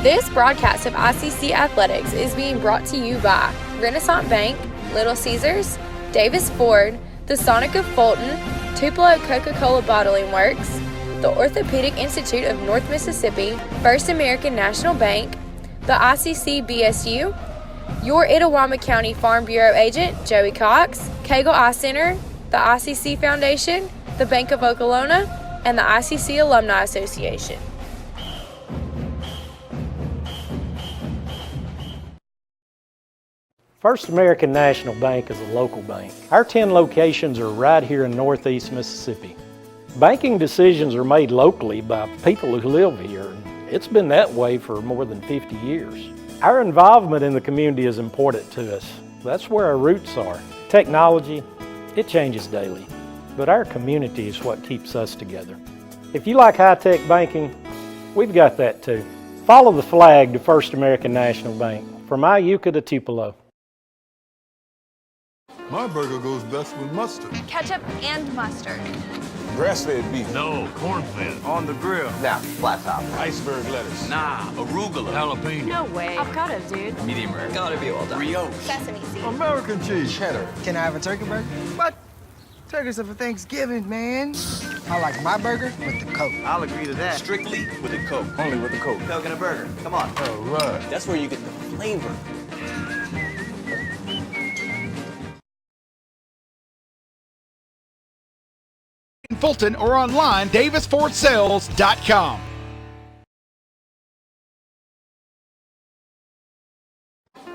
This broadcast of ICC Athletics is being brought to you by Renaissance Bank, Little Caesars, Davis Ford, the Sonic of Fulton, Tupelo Coca-Cola Bottling Works, the Orthopedic Institute of North Mississippi, First American National Bank, the ICC BSU, your Itawamba County Farm Bureau agent, Joey Cox, Cagle Eye Center, the ICC Foundation, the Bank of Okolona, and the ICC Alumni Association. First American National Bank is a local bank. Our 10 locations are right here in Northeast Mississippi. Banking decisions are made locally by people who live here. It's been that way for more than 50 years. Our involvement in the community is important to us. That's where our roots are. Technology, it changes daily, but our community is what keeps us together. If you like high-tech banking, we've got that too. Follow the flag to First American National Bank, from Iuka to Tupelo. My burger goes best with mustard. Ketchup and mustard. Grass-fed beef. No, corn-fed. On the grill. Now, flat top. Iceberg lettuce. Nah, arugula. Jalapeno. No way. Avocado, dude. Medium rare. Gotta be well done. Brioche. Sesame seeds. American cheese. Cheddar. Can I have a turkey burger? What? Turkeys are for Thanksgiving, man. I like my burger with the Coke. I'll agree to that. Strictly with a Coke. Only with the Coke. Coke and a burger. Come on. All right. That's where you get the flavor. In Fulton or online, davisfordsales.com.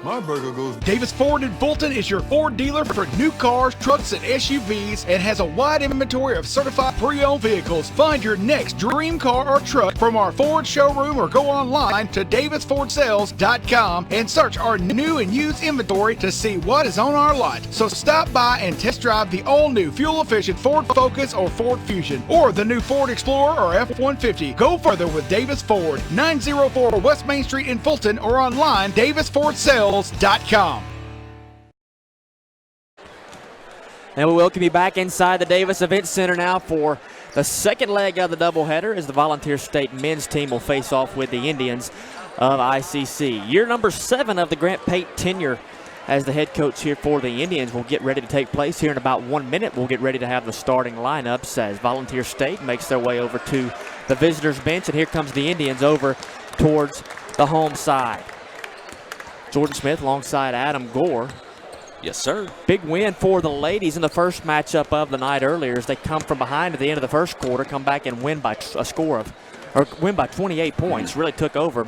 My burger goes. Davis Ford in Fulton is your Ford dealer for new cars, trucks, and SUVs, and has a wide inventory of certified pre-owned vehicles. Find your next dream car or truck from our Ford showroom or go online to davisfordsales.com and search our new and used inventory to see what is on our lot. So stop by and test drive the all-new fuel-efficient Ford Focus or Ford Fusion, or the new Ford Explorer or F-150. Go further with Davis Ford, 904 West Main Street in Fulton, or online, davisfordsales.com. And we welcome you back inside the Davis Event Center now for the second leg of the doubleheader, as the Volunteer State men's team will face off with the Indians of ICC. Year number 7 of the Grant Pate tenure as the head coach here for the Indians will get ready to take place here in about 1 minute. We'll get ready to have the starting lineups as Volunteer State makes their way over to the visitors' bench, and here comes the Indians over towards the home side. Jordan Smith alongside Adam Gore. Yes, sir. Big win for the ladies in the first matchup of the night earlier as they come from behind at the end of the first quarter, come back and win by win by 28 points. Really took over.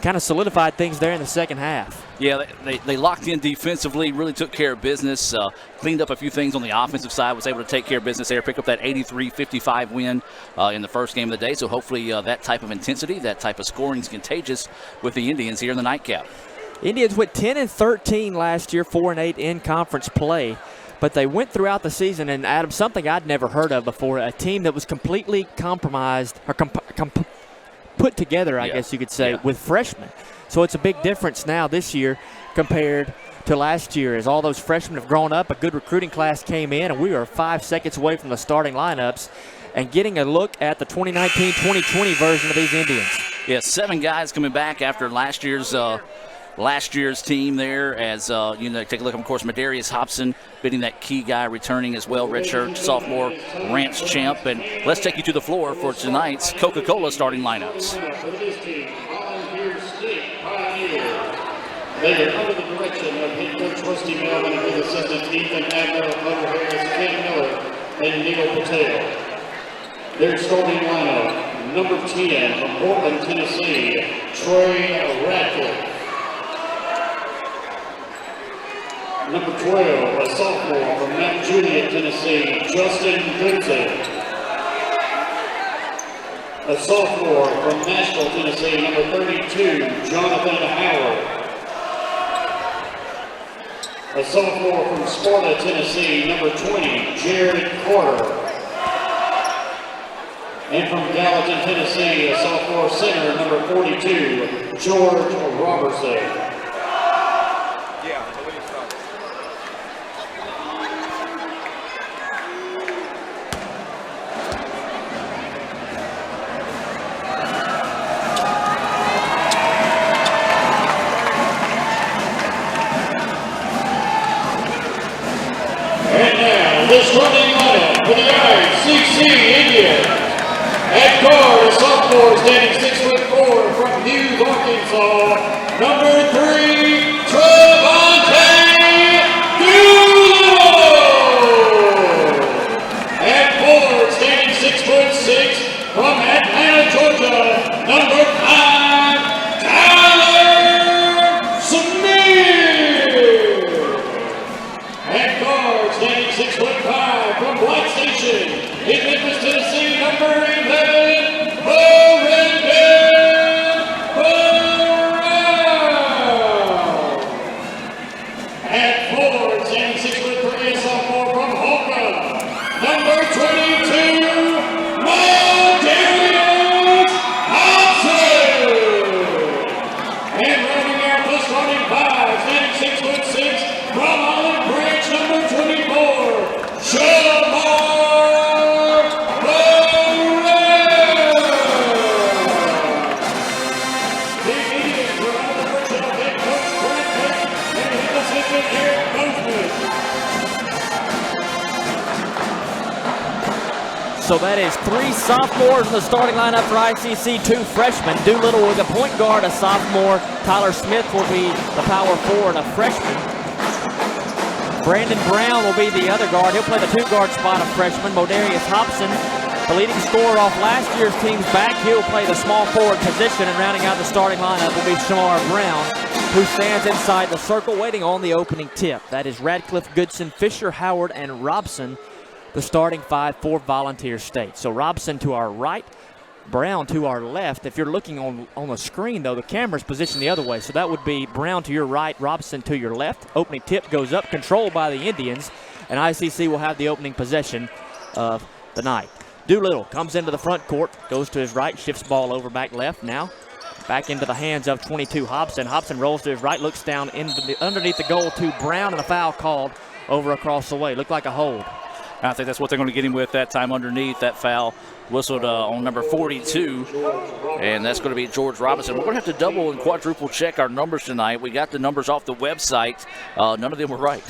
Kind of solidified things there in the second half. Yeah, they locked in defensively, really took care of business, cleaned up a few things on the offensive side, was able to take care of business there, pick up that 83-55 win in the first game of the day. So hopefully that type of intensity, that type of scoring is contagious with the Indians here in the nightcap. Indians went 10-13 last year, 4-8 in conference play, but they went throughout the season, and Adam, something I'd never heard of before, a team that was completely compromised, or put together, I guess you could say, with freshmen. So it's a big difference now this year compared to last year, as all those freshmen have grown up. A good recruiting class came in, and we are 5 seconds away from the starting lineups and getting a look at the 2019-2020 version of these Indians. Yeah, 7 guys coming back after last year's team there, as take a look. Of course, Madarius Hobson being that key guy returning as well, redshirt sophomore Ranch champ. And let's take you to the floor for tonight's Coca-Cola starting lineups. They are under the direction of head coach Rusty Melvin with assistants Ethan Abner, Hunter Harris, Ken Miller, and Neil Patel. Their starting lineup: number 10 from Portland, Tennessee, Trey Radcliffe. Number 12, a sophomore from Mount Juliet, Tennessee, Justin Goodson. A sophomore from Nashville, Tennessee, number 32, Jonathan Howard. A sophomore from Sparta, Tennessee, number 20, Jared Carter. And from Gallatin, Tennessee, a sophomore center, number 42, George Robertson. starting lineup for the ICC Indians. At guard, a sophomore standing 6'4" from Hughes, Arkansas, number 3, Trevante Doolittle. At forward, standing 6'6" from Atlanta, Georgia, number 5, Tyler Smith. At guard, standing 6'5" from Black Station in Memphis, Tennessee, number 11, Brendan Brown. At forward, standing 6'3", a sophomore from Holcomb, number 22, Modarius Hobson. And rounding out the starting 5, standing 6'6", from Olive Branch, number 24, Shamar Burrell. The Indians were under the pressure of head coach Brent Peck and his assistant Eric Bozeman. So that is 3 sophomores in the starting lineup for ICC, 2 freshmen. Doolittle with a point guard, a sophomore. Tyler Smith will be the power forward, a freshman. Brandon Brown will be the other guard. He'll play the 2-guard spot, a freshman. Modarius Hobson, the leading scorer off last year's team's back. He'll play the small forward position, and rounding out the starting lineup will be Shamar Brown, who stands inside the circle waiting on the opening tip. That is Radcliffe, Goodson, Fisher, Howard, and Robson, the starting 5 for Volunteer State. So Robson to our right, Brown to our left. If you're looking on the screen, though, the camera's positioned the other way. So that would be Brown to your right, Robson to your left. Opening tip goes up, controlled by the Indians, and ICC will have the opening possession of the night. Doolittle comes into the front court, goes to his right, shifts ball over back left. Now back into the hands of 22 Hobson. Hobson rolls to his right, looks down underneath the goal to Brown, and a foul called over across the way. Looked like a hold. I think that's what they're going to get him with that time underneath. That foul whistled on number 42, and that's going to be George Robinson. We're going to have to double and quadruple check our numbers tonight. We got the numbers off the website. None of them were right.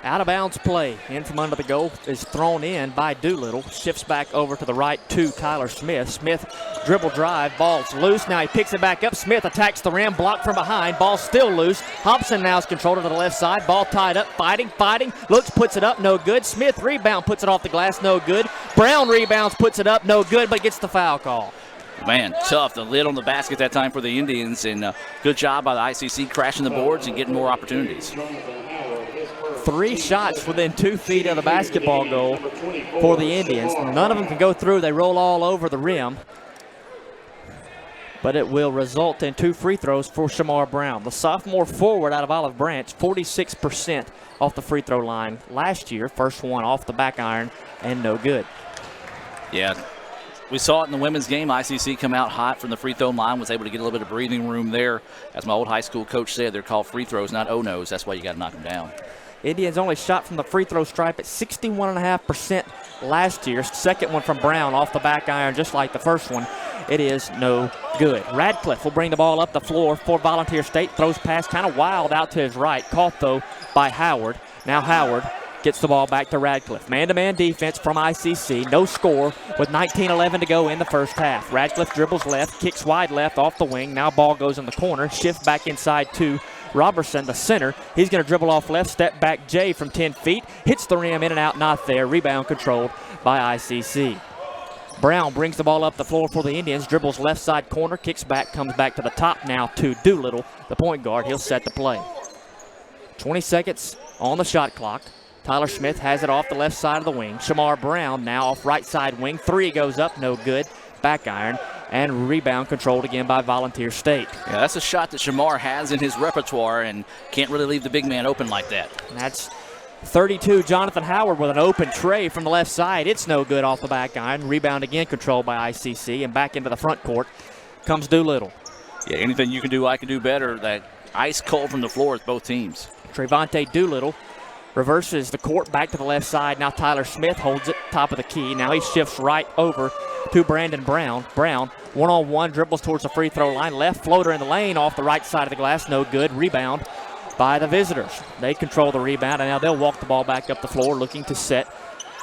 Out of bounds play in from under the goal is thrown in by Doolittle. Shifts back over to the right to Tyler Smith. Smith dribble drive, ball's loose. Now he picks it back up. Smith attacks the rim, blocked from behind. Ball's still loose. Hobson now is controlled to the left side. Ball tied up, fighting. Looks, puts it up, no good. Smith rebound, puts it off the glass, no good. Brown rebounds, puts it up, no good, but gets the foul call. Man, tough. The lid on the basket that time for the Indians, and good job by the ICC crashing the boards and getting more opportunities. 3 shots within 2 feet of the basketball goal for the Indians. None of them can go through. They roll all over the rim. But it will result in 2 free throws for Shamar Brown. The sophomore forward out of Olive Branch, 46% off the free throw line last year. First one off the back iron and no good. Yeah. We saw it in the women's game. ICC come out hot from the free throw line, was able to get a little bit of breathing room there. As my old high school coach said, they're called free throws, not O-nos. That's why you got to knock them down. Indians only shot from the free throw stripe at 61.5% last year. Second one from Brown off the back iron, just like the first one. It is no good. Radcliffe will bring the ball up the floor for Volunteer State. Throws pass kind of wild out to his right. Caught, though, by Howard. Now Howard gets the ball back to Radcliffe. Man-to-man defense from ICC. No score with 19:11 to go in the first half. Radcliffe dribbles left, kicks wide left off the wing. Now ball goes in the corner. Shift back inside to Robertson, the center. He's going to dribble off left, step back Jay from 10 feet. Hits the rim, in and out, not there. Rebound controlled by ICC. Brown brings the ball up the floor for the Indians. Dribbles left side corner, kicks back, comes back to the top now to Doolittle, the point guard. He'll set the play. 20 seconds on the shot clock. Tyler Smith has it off the left side of the wing. Shamar Brown now off right side wing. 3 goes up, no good. Back iron. And rebound controlled again by Volunteer State. Yeah, that's a shot that Shamar has in his repertoire and can't really leave the big man open like that. And that's 32, Jonathan Howard with an open tray from the left side. It's no good off the back iron. Rebound again controlled by ICC, and back into the front court comes Doolittle. Yeah, anything you can do, I can do better. That ice cold from the floor with both teams. Trevante Doolittle reverses the court back to the left side. Now Tyler Smith holds it, top of the key. Now he shifts right over to Brandon Brown. Brown, one-on-one, dribbles towards the free throw line. Left floater in the lane off the right side of the glass, no good. Rebound by the visitors. They control the rebound, and now they'll walk the ball back up the floor looking to set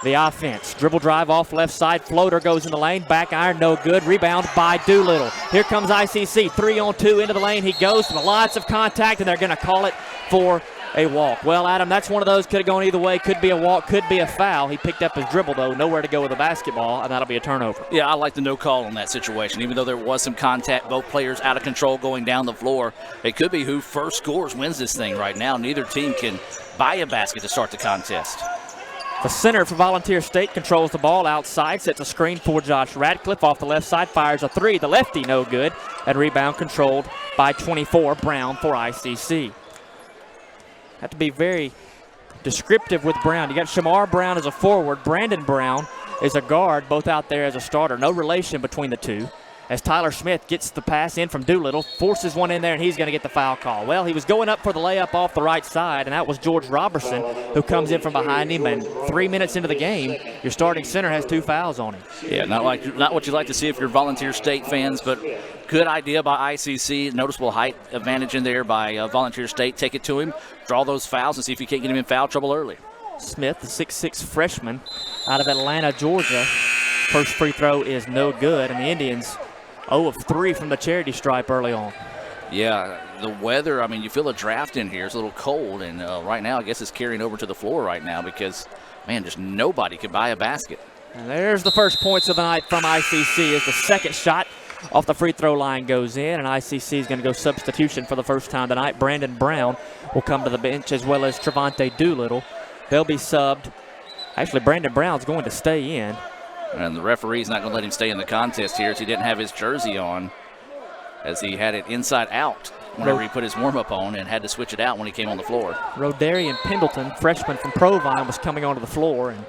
the offense. Dribble drive off left side. Floater goes in the lane. Back iron, no good. Rebound by Doolittle. Here comes ICC. 3-on-2 into the lane. He goes. Lots of contact, and they're going to call it for a walk. Well, Adam, that's one of those. Could have gone either way. Could be a walk. Could be a foul. He picked up his dribble, though. Nowhere to go with the basketball, and that'll be a turnover. Yeah, I like the no call on that situation. Even though there was some contact, both players out of control going down the floor. It could be who first scores wins this thing right now. Neither team can buy a basket to start the contest. The center for Volunteer State controls the ball outside, sets a screen for Josh Radcliffe off the left side, fires a three. The lefty, no good, and rebound controlled by 24, Brown for ICC. Have to be very descriptive with Brown. You got Shamar Brown as a forward, Brandon Brown is a guard, both out there as a starter. No relation between the two. As Tyler Smith gets the pass in from Doolittle, forces one in there, and he's going to get the foul call. Well, he was going up for the layup off the right side, and that was George Robertson, who comes in from behind him. And 3 minutes into the game, your starting center has 2 fouls on him. Yeah, not what you like to see if you're Volunteer State fans, but good idea by ICC. Noticeable height advantage in there by Volunteer State. Take it to him, draw those fouls, and see if you can't get him in foul trouble early. Smith, the 6'6 freshman out of Atlanta, Georgia. First free throw is no good, and the Indians 0 of 3 from the charity stripe early on. Yeah, the weather, I mean, you feel a draft in here. It's a little cold, and right now I guess it's carrying over to the floor right now because, man, just nobody could buy a basket. And there's the first points of the night from ICC as the second shot off the free throw line goes in, and ICC is going to go substitution for the first time tonight. Brandon Brown will come to the bench as well as Trevante Doolittle. They'll be subbed. Actually, Brandon Brown's going to stay in. And the referee's not going to let him stay in the contest here as he didn't have his jersey on, as he had it inside out whenever he put his warm-up on and had to switch it out when he came on the floor. Rodarian Pendleton, freshman from Provine, was coming onto the floor, and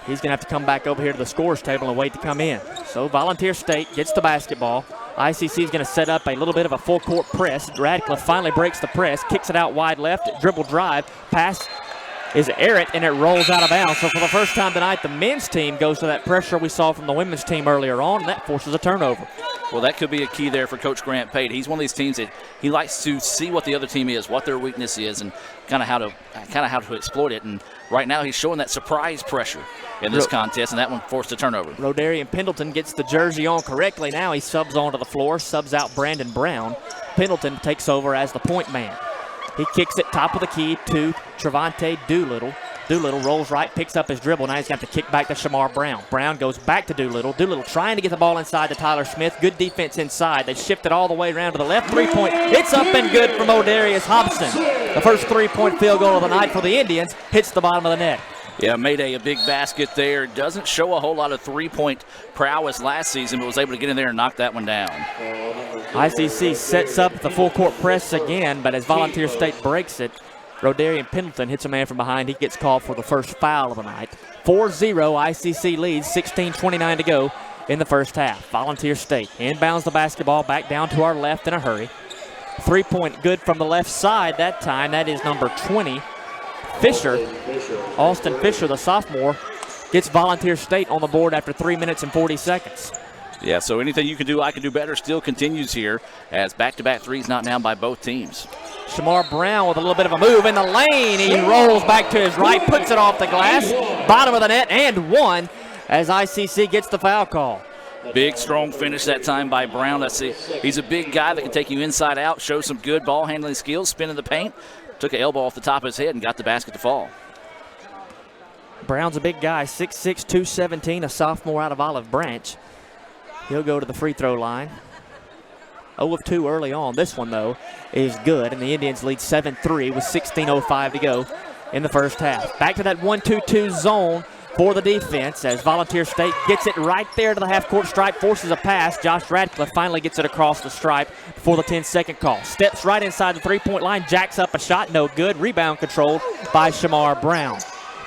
he's going to have to come back over here to the scorer's table and wait to come in. So Volunteer State gets the basketball. ICC is going to set up a little bit of a full-court press. Radcliffe finally breaks the press, kicks it out wide left, dribble drive, pass is errant, and it rolls out of bounds. So for the first time tonight, the men's team goes to that pressure we saw from the women's team earlier on, and that forces a turnover. Well, that could be a key there for Coach Grant Pate. He's one of these teams that he likes to see what the other team is, what their weakness is, and kind of how to exploit it. And right now, he's showing that surprise pressure in this contest, and that one forced a turnover. Rodarian Pendleton gets the jersey on correctly. Now he subs onto the floor, subs out Brandon Brown. Pendleton takes over as the point man. He kicks it top of the key to Trevante Doolittle. Doolittle rolls right, picks up his dribble. Now he's got to kick back to Shamar Brown. Brown goes back to Doolittle. Doolittle trying to get the ball inside to Tyler Smith. Good defense inside. They shift it all the way around to the left. 3-point. It's up and good from O'Darius Hobson. The first 3-point field goal of the night for the Indians hits the bottom of the net. Yeah, Mayday, a big basket there. Doesn't show a whole lot of three-point prowess last season, but was able to get in there and knock that one down. ICC sets up the full-court press again, but as Volunteer State breaks it, Rodarian Pendleton hits a man from behind. He gets called for the first foul of the night. 4-0, ICC leads, 16:29 to go in the first half. Volunteer State inbounds the basketball back down to our left in a hurry. 3-point good from the left side that time. That is number 20. Fisher, Austin Fisher, the sophomore, gets Volunteer State on the board after 3 minutes and 40 seconds. Yeah, so anything you can do, I can do better, still continues here as back-to-back threes knocked down by both teams. Shamar Brown with a little bit of a move in the lane. He rolls back to his right, puts it off the glass, bottom of the net, and one as ICC gets the foul call. Big, strong finish that time by Brown. He's a big guy that can take you inside out, show some good ball handling skills, spin in the paint. Took an elbow off the top of his head and got the basket to fall. Brown's a big guy, 6'6", 217, a sophomore out of Olive Branch. He'll go to the free throw line. 0 of 2 early on. This one, though, is good, and the Indians lead 7-3 with 16:05 to go in the first half. Back to that 1-2-2 zone for the defense as Volunteer State gets it right there to the half-court stripe, forces a pass. Josh Radcliffe finally gets it across the stripe before the 10-second call. Steps right inside the three-point line, jacks up a shot, no good. Rebound controlled by Shamar Brown.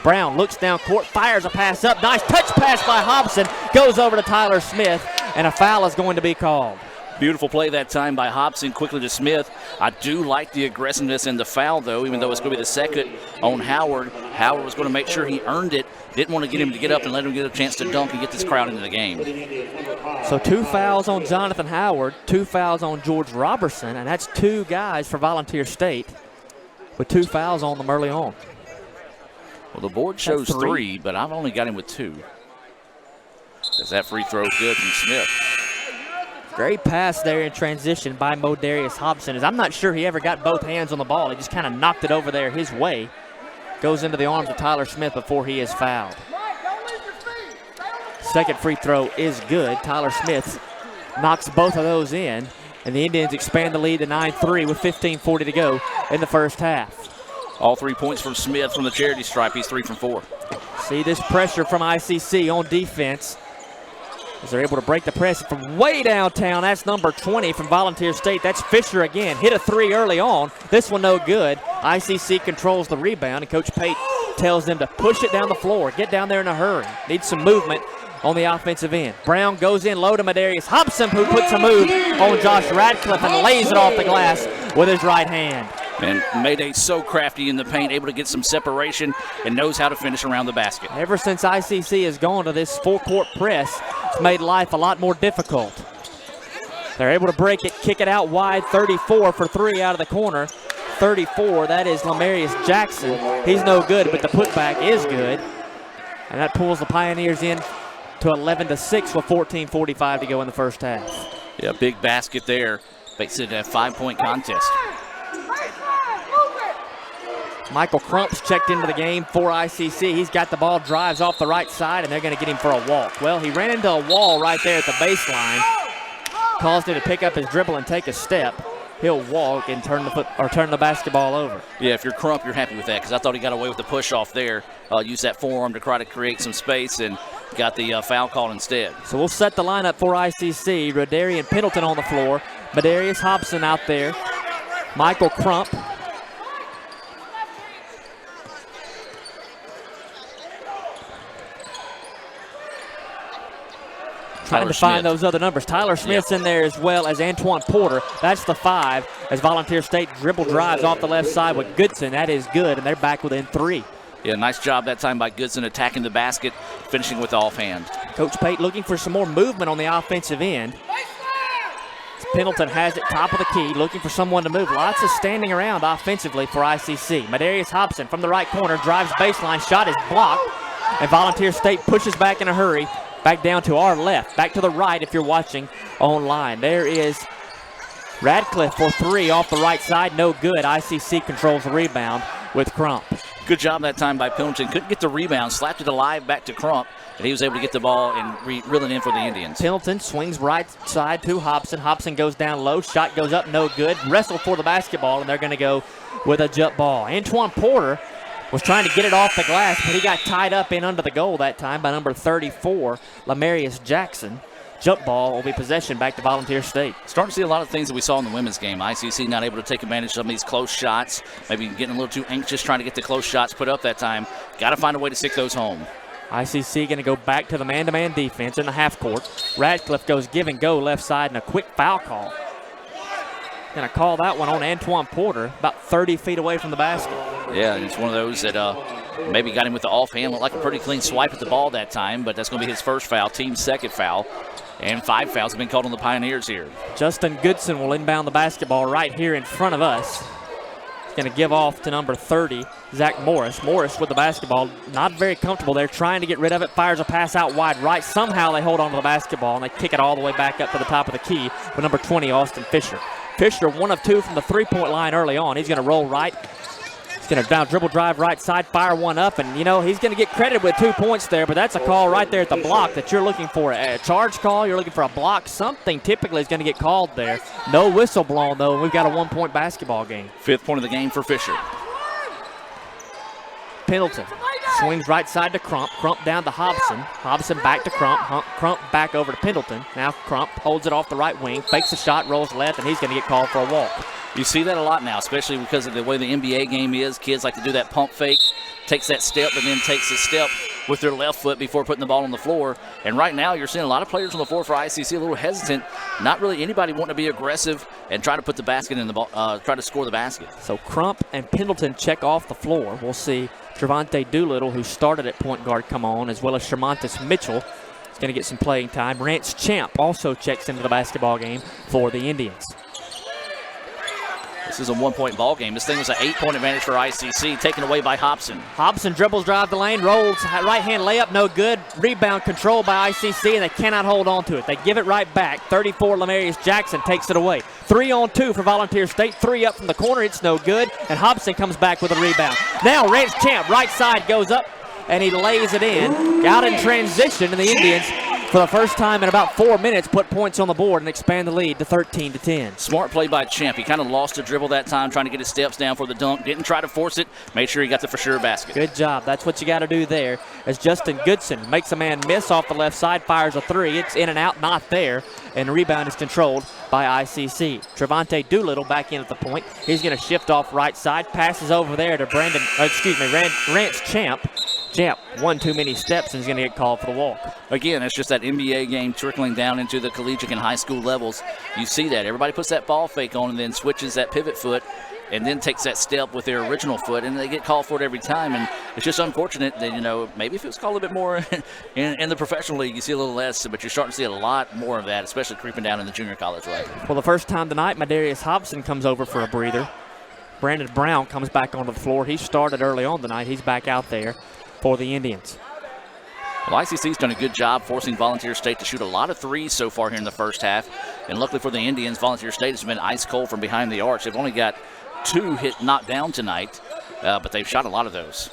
Brown looks down court, fires a pass up. Nice touch pass by Hobson. Goes over to Tyler Smith, and a foul is going to be called. Beautiful play that time by Hobson, quickly to Smith. I do like the aggressiveness in the foul, though, even though it's going to be the second on Howard. Howard was going to make sure he earned it. Didn't want to get him to get up and let him get a chance to dunk and get this crowd into the game. So 2 fouls on Jonathan Howard, 2 fouls on George Robertson, and that's 2 guys for Volunteer State with 2 fouls on them early on. Well, the board shows 3, but I've only got him with 2. Is that free throw good from Smith? Great pass there in transition by Modarius Hobson. As I'm not sure he ever got both hands on the ball. He just kind of knocked it over there his way. Goes into the arms of Tyler Smith before he is fouled. Second free throw is good. Tyler Smith knocks both of those in, and the Indians expand the lead to 9-3 with 15:40 to go in the first half. All 3 points from Smith from the charity stripe. He's 3 from 4. See this pressure from ICC on defense as they're able to break the press from way downtown. That's number 20 from Volunteer State. That's Fisher again. Hit a 3 early on. This one no good. ICC controls the rebound, and Coach Pate tells them to push it down the floor. Get down there in a hurry. Need some movement on the offensive end. Brown goes in low to Modarius Hobson, who puts a move on Josh Radcliffe and lays it off the glass with his right hand. And Mayday so crafty in the paint, able to get some separation and knows how to finish around the basket. Ever since ICC has gone to this full-court press, it's made life a lot more difficult. They're able to break it, kick it out wide, 34 for 3 out of the corner. 34, that is Lamarius Jackson. He's no good, but the putback is good. And that pulls the Pioneers in to 11-6 with 14:45 to go in the first half. Yeah, big basket there. Makes it a 5-point contest. Michael Crump's checked into the game for ICC. He's got the ball, drives off the right side, and they're going to get him for a walk. Well, he ran into a wall right there at the baseline, caused him to pick up his dribble and take a step. He'll walk and turn the basketball over. Yeah, if you're Crump, you're happy with that, because I thought he got away with the push off there. Used that forearm to try to create some space and got the foul called instead. So we'll set the lineup for ICC. Rodarian Pendleton on the floor. Modarius Hobson out there. Michael Crump. Trying to find those other numbers. Tyler Smith's in there as well as Antoine Porter. That's the 5 as Volunteer State dribble drives off the left side with Goodson. That is good, and they're back within 3. Yeah, nice job that time by Goodson attacking the basket, finishing with the offhand. Coach Pate looking for some more movement on the offensive end. Pendleton has it top of the key, looking for someone to move. Lots of standing around offensively for ICC. Modarius Hobson from the right corner, drives baseline, shot is blocked, and Volunteer State pushes back in a hurry. Back down to our left, back to the right if you're watching online. There is Radcliffe for 3 off the right side, no good. ICC controls the rebound with Crump. Good job that time by Pendleton. Couldn't get the rebound, slapped it alive back to Crump, and he was able to get the ball and reel it in for the Indians. Pendleton swings right side to Hobson. Hobson goes down low, shot goes up, no good. Wrestle for the basketball, and they're going to go with a jump ball. Antoine Porter was trying to get it off the glass, but he got tied up in under the goal that time by number 34, Lamarius Jackson. Jump ball will be possession back to Volunteer State. Starting to see a lot of things that we saw in the women's game. ICC not able to take advantage of some of these close shots, maybe getting a little too anxious trying to get the close shots put up that time. Got to find a way to stick those home. ICC going to go back to the man-to-man defense in the half court. Radcliffe goes give and go left side and a quick foul call. Going to call that one on Antoine Porter, about 30 feet away from the basket. Yeah, it's one of those that maybe got him with the offhand. Looked like a pretty clean swipe at the ball that time, but that's going to be his first foul, team's second foul. And 5 fouls have been called on the Pioneers here. Justin Goodson will inbound the basketball right here in front of us. He's going to give off to number 30, Zach Morris. Morris with the basketball, not very comfortable there, trying to get rid of it, fires a pass out wide right. Somehow they hold on to the basketball, and they kick it all the way back up to the top of the key with number 20, Austin Fisher. Fisher, 1 of 2 from the three-point line early on. He's going to roll right. He's going to dribble drive right side, fire one up, and, you know, he's going to get credited with 2 points there, but that's a call right there at the block that you're looking for. A charge call, you're looking for a block. Something typically is going to get called there. No whistle blown, though, and we've got a 1-point basketball game. 5th point of the game for Fisher. Pendleton swings right side to Crump. Crump down to Hobson. Hobson back to Crump. Crump back over to Pendleton. Now Crump holds it off the right wing, fakes a shot, rolls left, and he's going to get called for a walk. You see that a lot now, especially because of the way the NBA game is. Kids like to do that pump fake, takes that step, and then takes a step with their left foot before putting the ball on the floor. And right now you're seeing a lot of players on the floor for ICC a little hesitant. Not really anybody wanting to be aggressive and try to put the basket in the ball, try to score the basket. So Crump and Pendleton check off the floor. We'll see Trevante Doolittle, who started at point guard, come on, as well as Shermontis Mitchell. He's going to get some playing time. Rance Champ also checks into the basketball game for the Indians. This is a 1-point ball game. This thing was an 8-point advantage for ICC, taken away by Hobson. Hobson dribbles, drive the lane, rolls, right-hand layup, no good. Rebound controlled by ICC, and they cannot hold on to it. They give it right back. 34, Lamarius Jackson takes it away. 3-on-2 for Volunteer State. 3 up from the corner. It's no good, and Hobson comes back with a rebound. Now Rance Champ, right side, goes up, and he lays it in. Out in transition, and the Indians, for the first time in about 4 minutes, put points on the board and expand the lead to 13-10. Smart play by Champ. He kind of lost the dribble that time, trying to get his steps down for the dunk. Didn't try to force it. Made sure he got the for sure basket. Good job. That's what you got to do there. As Justin Goodson makes a man miss off the left side, fires a 3. It's in and out, not there. And the rebound is controlled by ICC. Trevante Doolittle back in at the point. He's going to shift off right side. Passes over there to Rance Champ. Champ, one too many steps and is going to get called for the walk. Again, it's just that NBA game trickling down into the collegiate and high school levels. You see that. Everybody puts that ball fake on and then switches that pivot foot and then takes that step with their original foot, and they get called for it every time. And it's just unfortunate that, maybe if it was called a little bit more in the professional league, you see a little less, but you're starting to see a lot more of that, especially creeping down in the junior college level. Well, the first time tonight, Madarius Hobson comes over for a breather. Brandon Brown comes back onto the floor. He started early on tonight. He's back out there for the Indians. Well, ICC's done a good job forcing Volunteer State to shoot a lot of threes so far here in the first half. And luckily for the Indians, Volunteer State has been ice cold from behind the arch. They've only got 2 knocked down tonight, but they've shot a lot of those.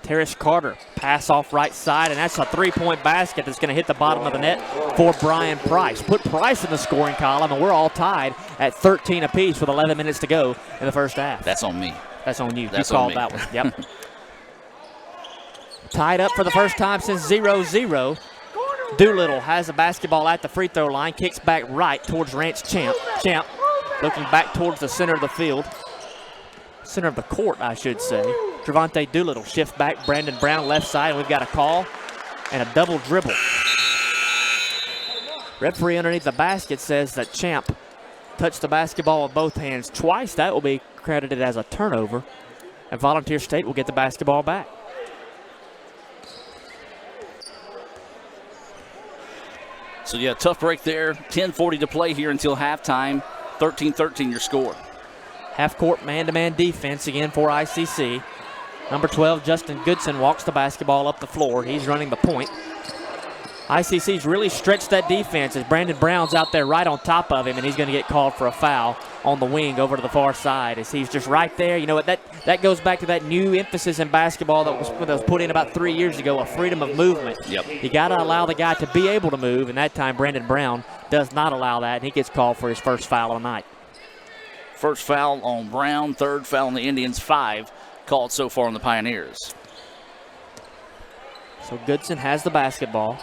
Terrence Carter, pass off right side, and that's a 3-point basket that's going to hit the bottom of the net for Brian Price. Put Price in the scoring column, and we're all tied at 13 apiece with 11 minutes to go in the first half. That's on me. That's on you. That's you called on me. that one. Yep. Tied up for the first time since 0-0. Doolittle has the basketball at the free throw line, kicks back right towards Rance Champ. Champ looking back towards the center of the field. Center of the court, I should say. Trevante Doolittle shift back. Brandon Brown left side, and we've got a call and a double dribble. Referee underneath the basket says that Champ touched the basketball with both hands twice. That will be credited as a turnover, and Volunteer State will get the basketball back. So, yeah, tough break there. 10:40 to play here until halftime. 13-13 your score. Half-court man-to-man defense again for ICC. Number 12, Justin Goodson, walks the basketball up the floor. He's running the point. ICC's really stretched that defense as Brandon Brown's out there right on top of him, and he's going to get called for a foul on the wing over to the far side as he's just right there. You know what, that goes back to that new emphasis in basketball that was put in about 3 years ago, a freedom of movement. Yep. You got to allow the guy to be able to move, and that time Brandon Brown does not allow that, and he gets called for his first foul of the night. First foul on Brown, third foul on the Indians, 5 called so far on the Pioneers. So Goodson has the basketball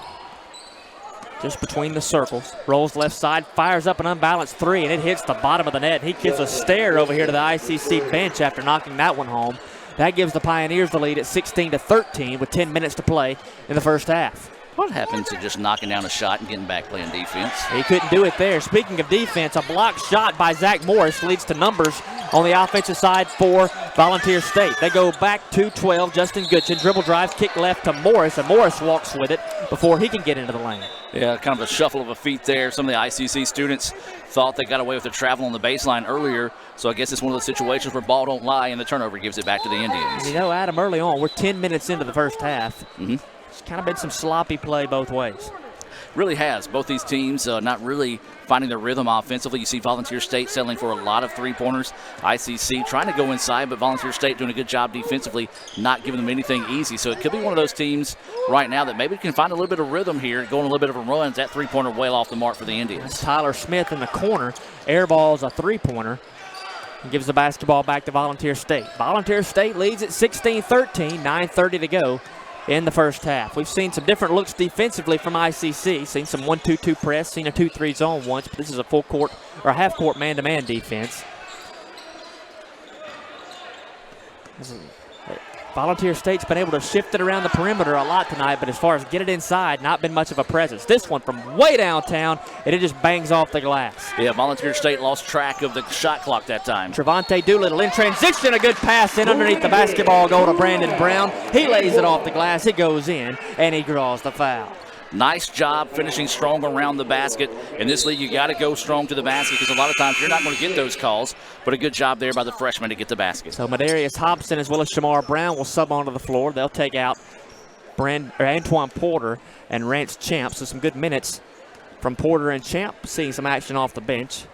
just between the circles, rolls left side, fires up an unbalanced 3, and it hits the bottom of the net. He gives a stare over here to the ICC bench after knocking that one home. That gives the Pioneers the lead at 16-13 with 10 minutes to play in the first half. What happened to just knocking down a shot and getting back playing defense? He couldn't do it there. Speaking of defense, a blocked shot by Zach Morris leads to numbers on the offensive side for Volunteer State. They go back to 12. Justin Goodson dribble drive, kick left to Morris, and Morris walks with it before he can get into the lane. Yeah, kind of a shuffle of a feet there. Some of the ICC students thought they got away with the travel on the baseline earlier, so I guess it's one of those situations where ball don't lie and the turnover gives it back to the Indians. You know, Adam, early on, we're 10 minutes into the first half. It's kind of been some sloppy play both ways. Really has. Both these teams not really finding their rhythm offensively. You see Volunteer State settling for a lot of three-pointers. ICC trying to go inside, but Volunteer State doing a good job defensively, not giving them anything easy. So it could be one of those teams right now that maybe can find a little bit of rhythm here, going a little bit of a run. That three-pointer well off the mark for the Indians. Tyler Smith in the corner. Airballs a three-pointer. And gives the basketball back to Volunteer State. Volunteer State leads at 16-13, 9:30 to go in the first half. We've seen some different looks defensively from ICC. Seen some 1-2-2 press, seen a 2-3 zone once, but this is a full court or a half court man-to-man defense. Volunteer State's been able to shift it around the perimeter a lot tonight, but as far as get it inside, not been much of a presence. This one from way downtown, and it just bangs off the glass. Yeah, Volunteer State lost track of the shot clock that time. Trevante Doolittle in transition, a good pass in underneath the basketball goal to Brandon Brown. He lays it off the glass, it goes in, and he draws the foul. Nice job finishing strong around the basket. In this league, you got to go strong to the basket because a lot of times you're not going to get those calls, but a good job there by the freshman to get the basket. So Madarius Hobson as well as Shamar Brown will sub onto the floor. They'll take out Antoine Porter and Rance Champ, so some good minutes from Porter and Champ, seeing some action off the bench.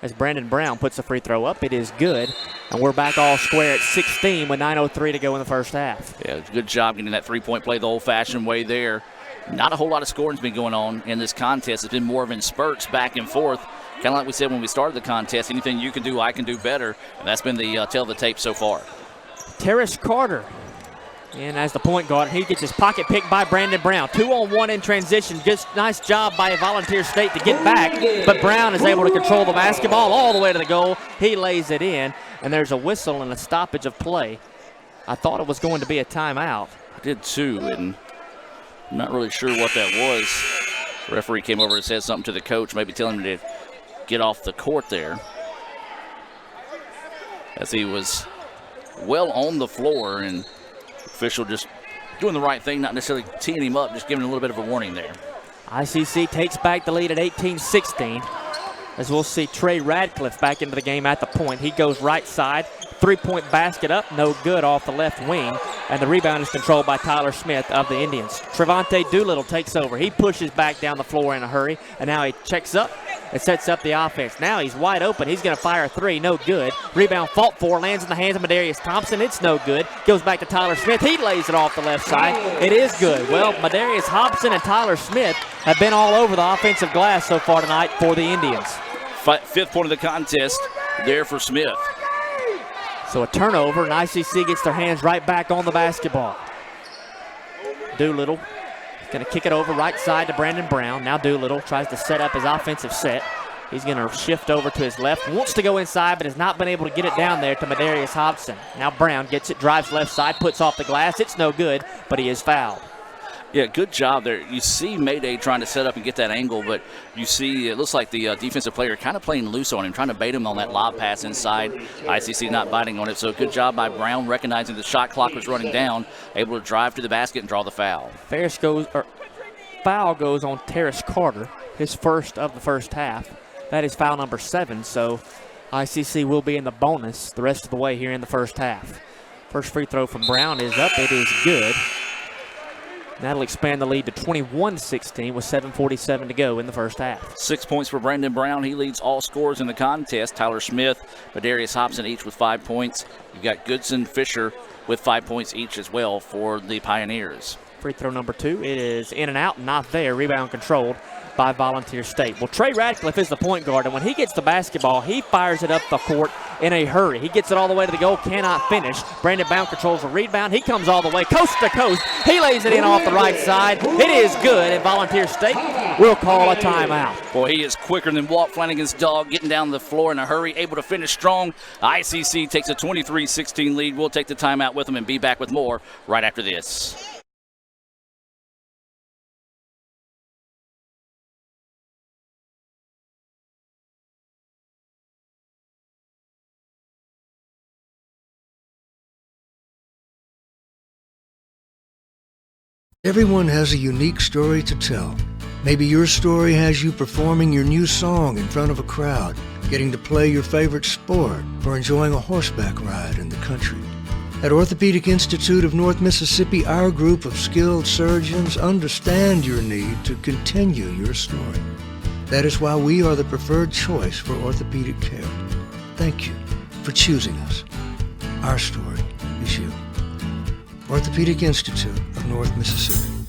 As Brandon Brown puts the free throw up, it is good. And we're back all square at 16 with 9:03 to go in the first half. Yeah, good job getting that three-point play the old-fashioned way there. Not a whole lot of scoring's been going on in this contest. It's been more of in spurts back and forth. Kind of like we said when we started the contest, anything you can do, I can do better. And that's been the tell of the tape so far. Terrace Carter, and as the point guard, he gets his pocket picked by Brandon Brown. 2-on-1 in transition. Just nice job by Volunteer State to get back, but Brown is able to control the basketball all the way to the goal. He lays it in, and there's a whistle and a stoppage of play. I thought it was going to be a timeout. I did too, and I'm not really sure what that was. The referee came over and said something to the coach, maybe telling him to get off the court there, as he was well on the floor, and official just doing the right thing, not necessarily teeing him up, just giving a little bit of a warning there. ICC takes back the lead at 18-16. As we'll see Trey Radcliffe back into the game at the point. He goes right side, three-point basket up, no good off the left wing, and the rebound is controlled by Tyler Smith of the Indians. Trevante Doolittle takes over. He pushes back down the floor in a hurry, and now he checks up and sets up the offense. Now he's wide open. He's going to fire a three, no good. Rebound fought for, lands in the hands of Madarius Thompson. It's no good. Goes back to Tyler Smith. He lays it off the left side. It is good. Well, Madarius Hobson and Tyler Smith have been all over the offensive glass so far tonight for the Indians. Fifth point of the contest there for Smith. So a turnover, and ICC gets their hands right back on the basketball. Doolittle going to kick it over right side to Brandon Brown. Now Doolittle tries to set up his offensive set. He's going to shift over to his left. Wants to go inside, but has not been able to get it down there to Madarius Hobson. Now Brown gets it, drives left side, puts off the glass. It's no good, but he is fouled. Yeah, good job there. You see Mayday trying to set up and get that angle, but you see it looks like the defensive player kind of playing loose on him, trying to bait him on that lob pass inside. ICC not biting on it, so good job by Brown recognizing the shot clock was running down, able to drive to the basket and draw the foul. Foul goes on Terrace Carter, his first of the first half. That is foul number 7, so ICC will be in the bonus the rest of the way here in the first half. First free throw from Brown is up. It is good. That'll expand the lead to 21-16 with 7:47 to go in the first half. 6 points for Brandon Brown. He leads all scorers in the contest. Tyler Smith, Madarius Hobson each with 5 points. You've got Goodson, Fisher with 5 points each as well for the Pioneers. Free throw number 2. It is in and out, not there. Rebound controlled by Volunteer State. Well, Trey Radcliffe is the point guard, and when he gets the basketball, he fires it up the court in a hurry. He gets it all the way to the goal, cannot finish. Brandon Brown controls the rebound. He comes all the way coast to coast. He lays it in off the right side. It is good, and Volunteer State will call a timeout. Boy, he is quicker than Walt Flanagan's dog, getting down the floor in a hurry, able to finish strong. ICC takes a 23-16 lead. We'll take the timeout with them and be back with more right after this. Everyone has a unique story to tell. Maybe your story has you performing your new song in front of a crowd, getting to play your favorite sport, or enjoying a horseback ride in the country. At Orthopedic Institute of North Mississippi, our group of skilled surgeons understand your need to continue your story. That is why we are the preferred choice for orthopedic care. Thank you for choosing us. Our story is you. Orthopedic Institute of North Mississippi.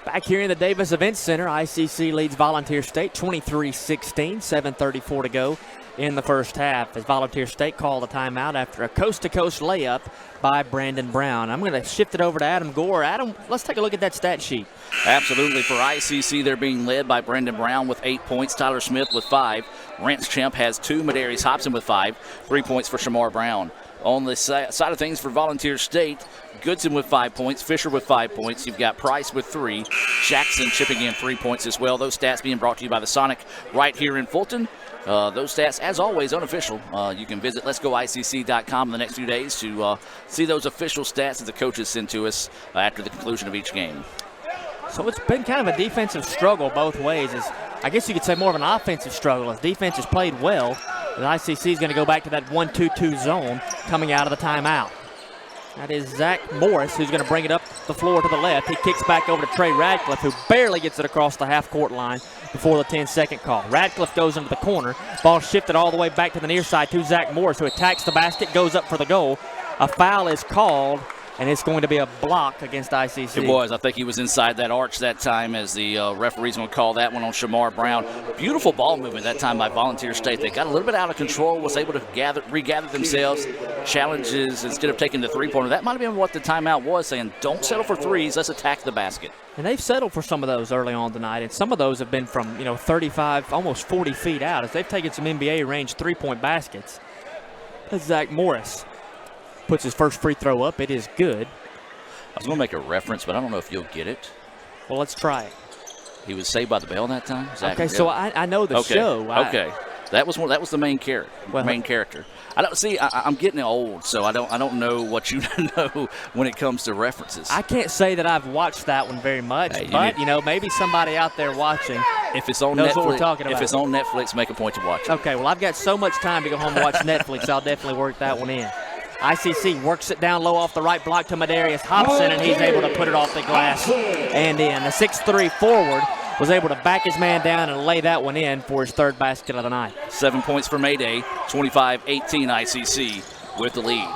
Back here in the Davis Event Center, ICC leads Volunteer State 23-16, 7:34 to go in the first half as Volunteer State called a timeout after a coast-to-coast layup by Brandon Brown. I'm going to shift it over to Adam Gore. Adam, let's take a look at that stat sheet. Absolutely. For ICC, they're being led by Brandon Brown with 8 points, Tyler Smith with 5. Rance Champ has 2, Madarius Hobson with 5, 3 points for Shamar Brown. On the side of things for Volunteer State, Goodson with 5 points, Fisher with 5 points. You've got Price with 3, Jackson chipping in 3 points as well. Those stats being brought to you by the Sonic right here in Fulton. Those stats, as always, unofficial. You can visit letsgoicc.com in the next few days to see those official stats that the coaches send to us after the conclusion of each game. So it's been kind of a defensive struggle both ways. I guess you could say more of an offensive struggle. As defense has played well, the ICC is going to go back to that 1-2-2 zone coming out of the timeout. That is Zach Morris, who's going to bring it up the floor to the left. He kicks back over to Trey Radcliffe, who barely gets it across the half-court line before the 10-second call. Radcliffe goes into the corner. Ball shifted all the way back to the near side to Zach Morris, who attacks the basket, goes up for the goal. A foul is called, and it's going to be a block against ICC. It was. I think he was inside that arch that time as the referees going to call that one on Shamar Brown. Beautiful ball movement that time by Volunteer State. They got a little bit out of control, was able to regather themselves, challenges instead of taking the three-pointer. That might have been what the timeout was, saying don't settle for threes, let's attack the basket. And they've settled for some of those early on tonight, and some of those have been from 35, almost 40 feet out, as they've taken some NBA-range three-point baskets. That's Zach Morris. Puts his first free throw up. It is good. I was going to make a reference, but I don't know if you'll get it. Well, let's try it. He was saved by the bell that time? Zach okay, so I know the show. Okay. That was the main character. Main character. I don't see. I'm getting old, so I don't know what you know when it comes to references. I can't say that I've watched that one very much, but maybe somebody out there watching if it's on knows Netflix, what we're talking about. If it's on Netflix, make a point to watch it. Okay, well I've got so much time to go home and watch Netflix. I'll definitely work that one in. ICC works it down low off the right block to Medarius Hobson, and he's able to put it off the glass and in. The 6'3" forward was able to back his man down and lay that one in for his third basket of the night. 7 points for Mayday, 25-18 ICC with the lead.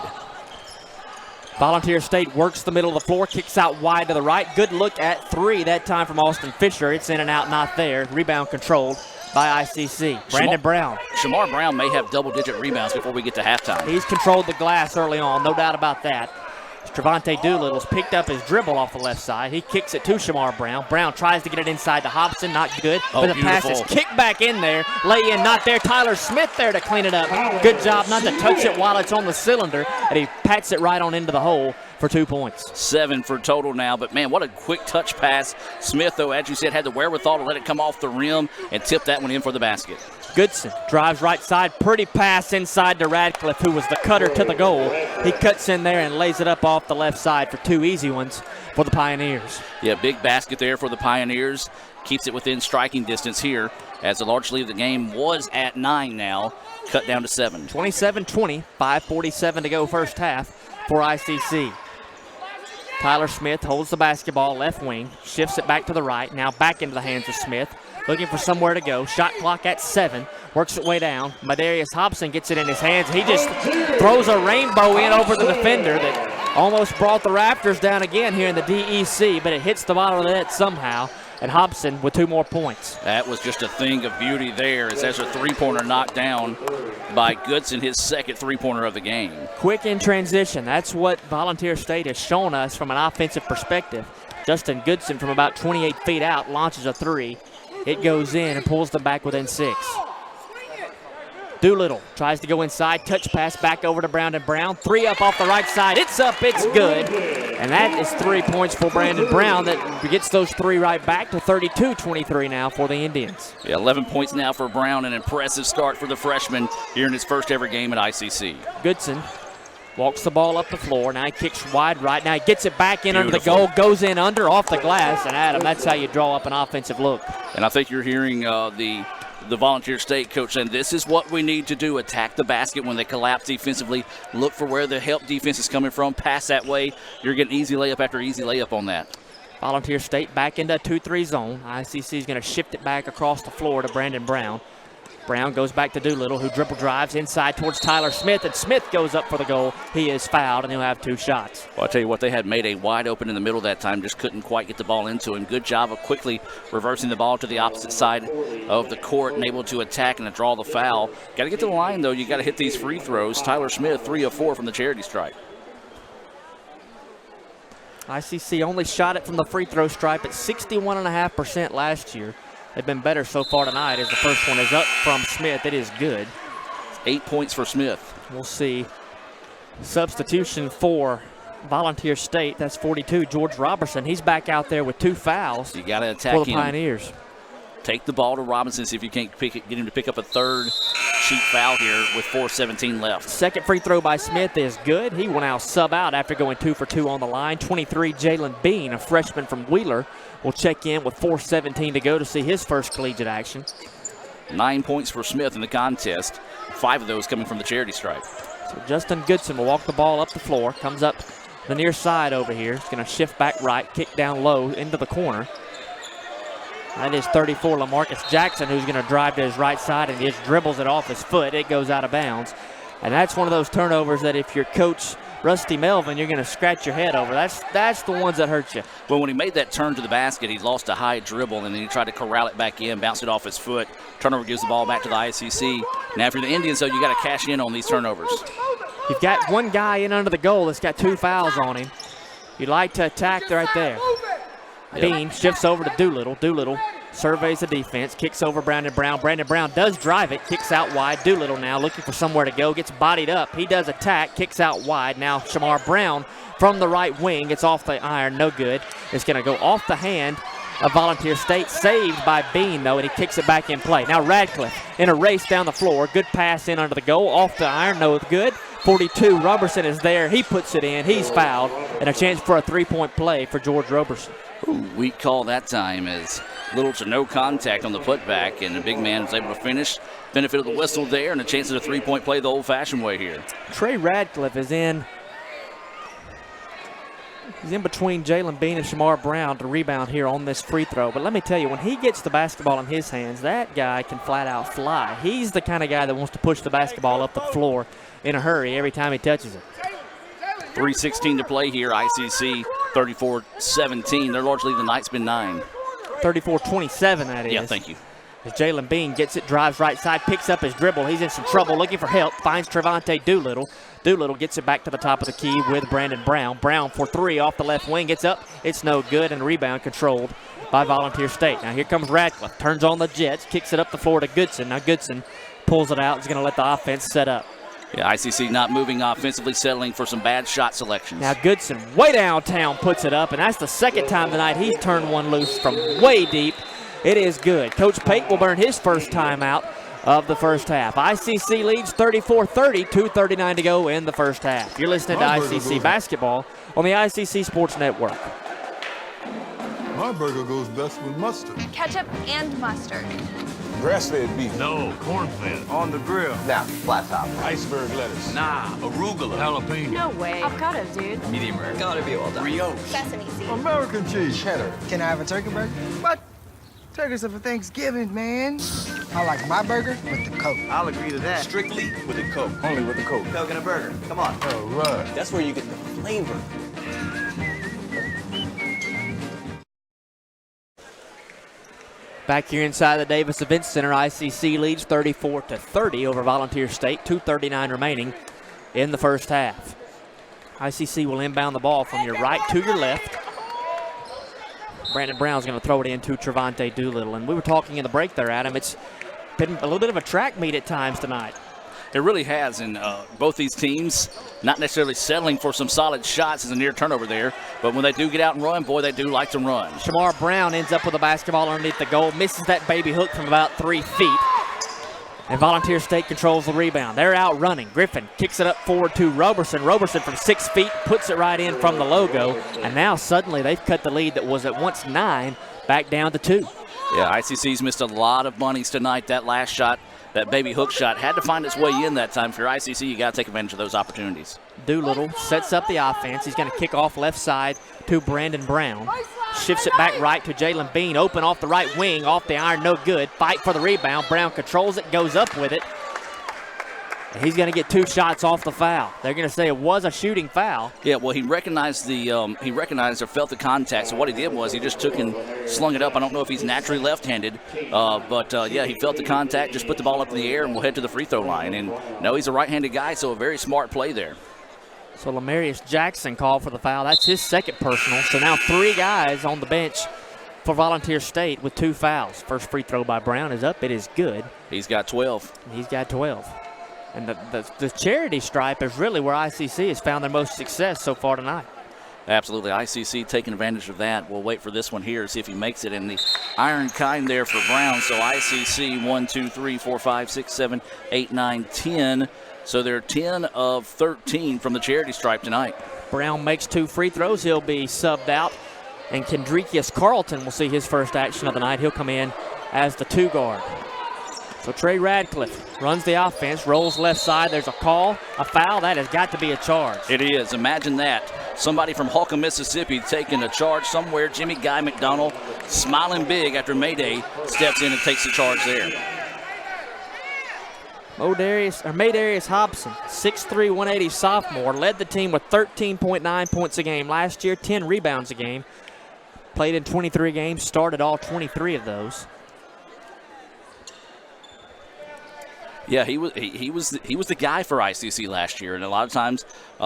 Volunteer State works the middle of the floor, kicks out wide to the right. Good look at three that time from Austin Fisher. It's in and out, not there. Rebound controlled by ICC. Brandon Brown. Shamar Brown may have double-digit rebounds before we get to halftime. He's controlled the glass early on, no doubt about that. Trevante Doolittle's picked up his dribble off the left side. He kicks it to Shamar Brown. Brown tries to get it inside to Hobson, not good. But the pass is kicked back in there. Lay in, not there. Tyler Smith there to clean it up. Good job not to touch it while it's on the cylinder. And he pats it right on into the hole for 2 points. 7 for total now, but man, what a quick touch pass. Smith, though, as you said, had the wherewithal to let it come off the rim and tip that one in for the basket. Goodson drives right side. Pretty pass inside to Radcliffe, who was the cutter to the goal. He cuts in there and lays it up off the left side for two easy ones for the Pioneers. Yeah, big basket there for the Pioneers. Keeps it within striking distance here as the large lead of the game was at 9 now, cut down to 7. 27-20, 5:47 to go first half for ICC. Tyler Smith holds the basketball left wing, shifts it back to the right, now back into the hands of Smith. Looking for somewhere to go. Shot clock at 7. Works it way down. Medarius Hobson gets it in his hands. He just throws a rainbow in over the defender that almost brought the Raptors down again here in the DEC, but it hits the bottom of the net somehow. And Hobson with 2 more points. That was just a thing of beauty there as there's a three-pointer knocked down by Goodson, his second three-pointer of the game. Quick in transition. That's what Volunteer State has shown us from an offensive perspective. Justin Goodson from about 28 feet out launches a three. It goes in and pulls them back within 6. Doolittle tries to go inside, touch pass back over to Brandon Brown. 3 up off the right side. It's up, it's good. And that is 3 points for Brandon Brown that gets those 3 right back to 32-23 now for the Indians. Yeah, 11 points now for Brown. An impressive start for the freshman here in his first ever game at ICC. Goodson walks the ball up the floor. Now he kicks wide right. Now he gets it back in under the goal, goes in under off the glass. And Adam, that's how you draw up an offensive look. And I think you're hearing the Volunteer State coach saying this is what we need to do. Attack the basket when they collapse defensively. Look for where the help defense is coming from. Pass that way. You're getting easy layup after easy layup on that. Volunteer State back into a 2-3 zone. ICC is going to shift it back across the floor to Brandon Brown. Brown goes back to Doolittle, who dribble drives inside towards Tyler Smith, and Smith goes up for the goal. He is fouled, and he'll have 2 shots. Well, I'll tell you what, they had Mayday wide open in the middle that time, just couldn't quite get the ball into him. Good job of quickly reversing the ball to the opposite side of the court and able to attack and to draw the foul. Got to get to the line, though. You got to hit these free throws. Tyler Smith, 3 of 4 from the charity stripe. ICC only shot it from the free throw stripe at 61.5% last year. They've been better so far tonight as the first one is up from Smith. It is good. 8 points for Smith. We'll see. Substitution for Volunteer State. That's 42, George Robertson. He's back out there with 2 fouls. You got to attack for the him. Pioneers. take the ball to Robinson, see if you can't get him to pick up a third cheap foul here with 4:17 left. Second free throw by Smith is good. He will now sub out after going 2 for 2 on the line. 23, Jalen Bean, a freshman from Wheeler, will check in with 4:17 to go to see his first collegiate action. 9 points for Smith in the contest, 5 of those coming from the charity stripe. So Justin Goodson will walk the ball up the floor, comes up the near side over here. He's going to shift back right, kick down low into the corner. That is 34, LaMarcus Jackson, who's going to drive to his right side and he just dribbles it off his foot. It goes out of bounds. And that's one of those turnovers that if you're Coach Rusty Melvin, you're going to scratch your head over. That's the ones that hurt you. Well, when he made that turn to the basket, he lost a high dribble, and then he tried to corral it back in, bounced it off his foot. Turnover gives the ball back to the ICC. Now, if you're the Indians, though, you got to cash in on these turnovers. You've got one guy in under the goal that's got 2 fouls on him. You'd like to attack right there. Yep. Bean shifts over to Doolittle. Doolittle surveys the defense, kicks over Brandon Brown. Brandon Brown does drive it, kicks out wide. Doolittle now looking for somewhere to go, gets bodied up. He does attack, kicks out wide. Now Shamar Brown from the right wing gets off the iron, no good. It's going to go off the hand of Volunteer State, saved by Bean though, and he kicks it back in play. Now Radcliffe in a race down the floor, good pass in under the goal, off the iron, no good. 42, Roberson is there, he puts it in, he's fouled, and a chance for a 3-point play for George Roberson. Ooh, weak call that time as little to no contact on the putback, and the big man was able to finish. Benefit of the whistle there, and a chance at a 3-point play the old-fashioned way here. Trey Radcliffe is in. He's in between Jalen Bean and Shamar Brown to rebound here on this free throw. But let me tell you, when he gets the basketball in his hands, that guy can flat out fly. He's the kind of guy that wants to push the basketball up the floor in a hurry every time he touches it. 3:16 to play here, ICC 34-17. They're largely the Knights been 9. 34-27, that is. Yeah, thank you. As Jalen Bean gets it, drives right side, picks up his dribble. He's in some trouble, looking for help, finds Trevante Doolittle. Doolittle gets it back to the top of the key with Brandon Brown. Brown for 3 off the left wing, gets up, it's no good, and rebound controlled by Volunteer State. Now here comes Radcliffe, turns on the Jets, kicks it up the floor to Goodson. Now Goodson pulls it out, he's going to let the offense set up. Yeah, ICC not moving offensively, settling for some bad shot selections. Now Goodson way downtown puts it up, and that's the second time tonight he's turned one loose from way deep. It is good. Coach Pate will burn his first time out of the first half. ICC leads 34-30, 2:39 to go in the first half. You're listening to ICC basketball on the ICC Sports Network. My burger goes best with mustard. Ketchup and mustard. Grass-fed beef. No, corn-fed. On the grill. Now, flat top. Iceberg lettuce. Nah, arugula. Jalapeno. No way. Avocado, dude. Medium rare. Gotta be well done. Brioche. Sesame seeds. American cheese. Cheddar. Can I have a turkey burger? What? Turkeys are for Thanksgiving, man. I like my burger with the Coke. I'll agree to that. Strictly with a Coke. Only with the Coke. Coke and a burger. Come on. All right. That's where you get the flavor. Back here inside the Davis Events Center, ICC leads 34-30 over Volunteer State. 2:39 remaining in the first half. ICC will inbound the ball from your right to your left. Brandon Brown's going to throw it in to Trevante Doolittle. And we were talking in the break there, Adam. It's been a little bit of a track meet at times tonight. It really has, and both these teams not necessarily settling for some solid shots as a near turnover there, but when they do get out and run, boy, they do like to run. Shamar Brown ends up with the basketball underneath the goal, misses that baby hook from about 3 feet. And Volunteer State controls the rebound. They're out running. Griffin kicks it up forward to Roberson. Roberson from 6 feet puts it right in from the logo. And now suddenly they've cut the lead that was at once 9 back down to 2. Yeah, ICC's missed a lot of bunnies tonight. That last shot, that baby hook shot, had to find its way in that time. For your ICC, you got to take advantage of those opportunities. Doolittle sets up the offense. He's going to kick off left side to Brandon Brown. Shifts it back right to Jalen Bean. Open off the right wing, off the iron, no good. Fight for the rebound. Brown controls it, goes up with it. And he's going to get 2 shots off the foul. They're going to say it was a shooting foul. Yeah, well, he recognized or felt the contact. So what he did was he just took and slung it up. I don't know if he's naturally left-handed, but yeah, he felt the contact, just put the ball up in the air, and will head to the free throw line. And no, he's a right-handed guy, so a very smart play there. So Lamarius Jackson called for the foul. That's his second personal. So now 3 guys on the bench for Volunteer State with 2 fouls. First free throw by Brown is up. It is good. He's got 12. He's got 12. And the charity stripe is really where ICC has found their most success so far tonight. Absolutely. ICC taking advantage of that. We'll wait for this one here, see if he makes it. And the iron kind there for Brown. So ICC 1, 2, 3, 4, 5, 6, 7, 8, 9, 10. So they're 10 of 13 from the charity stripe tonight. Brown makes 2 free throws. He'll be subbed out. And Kendrikius Carlton will see his first action of the night. He'll come in as the 2 guard. So Trey Radcliffe runs the offense, rolls left side. There's a call, a foul. That has got to be a charge. It is. Imagine that. Somebody from Holcomb, Mississippi taking a charge somewhere. Jimmy Guy McDonald smiling big after Mayday steps in and takes the charge there. Maydarius Hobson, 6'3", 180 sophomore, led the team with 13.9 points a game last year, 10 rebounds a game. Played in 23 games, started all 23 of those. Yeah, he was the guy for ICC last year, and a lot of times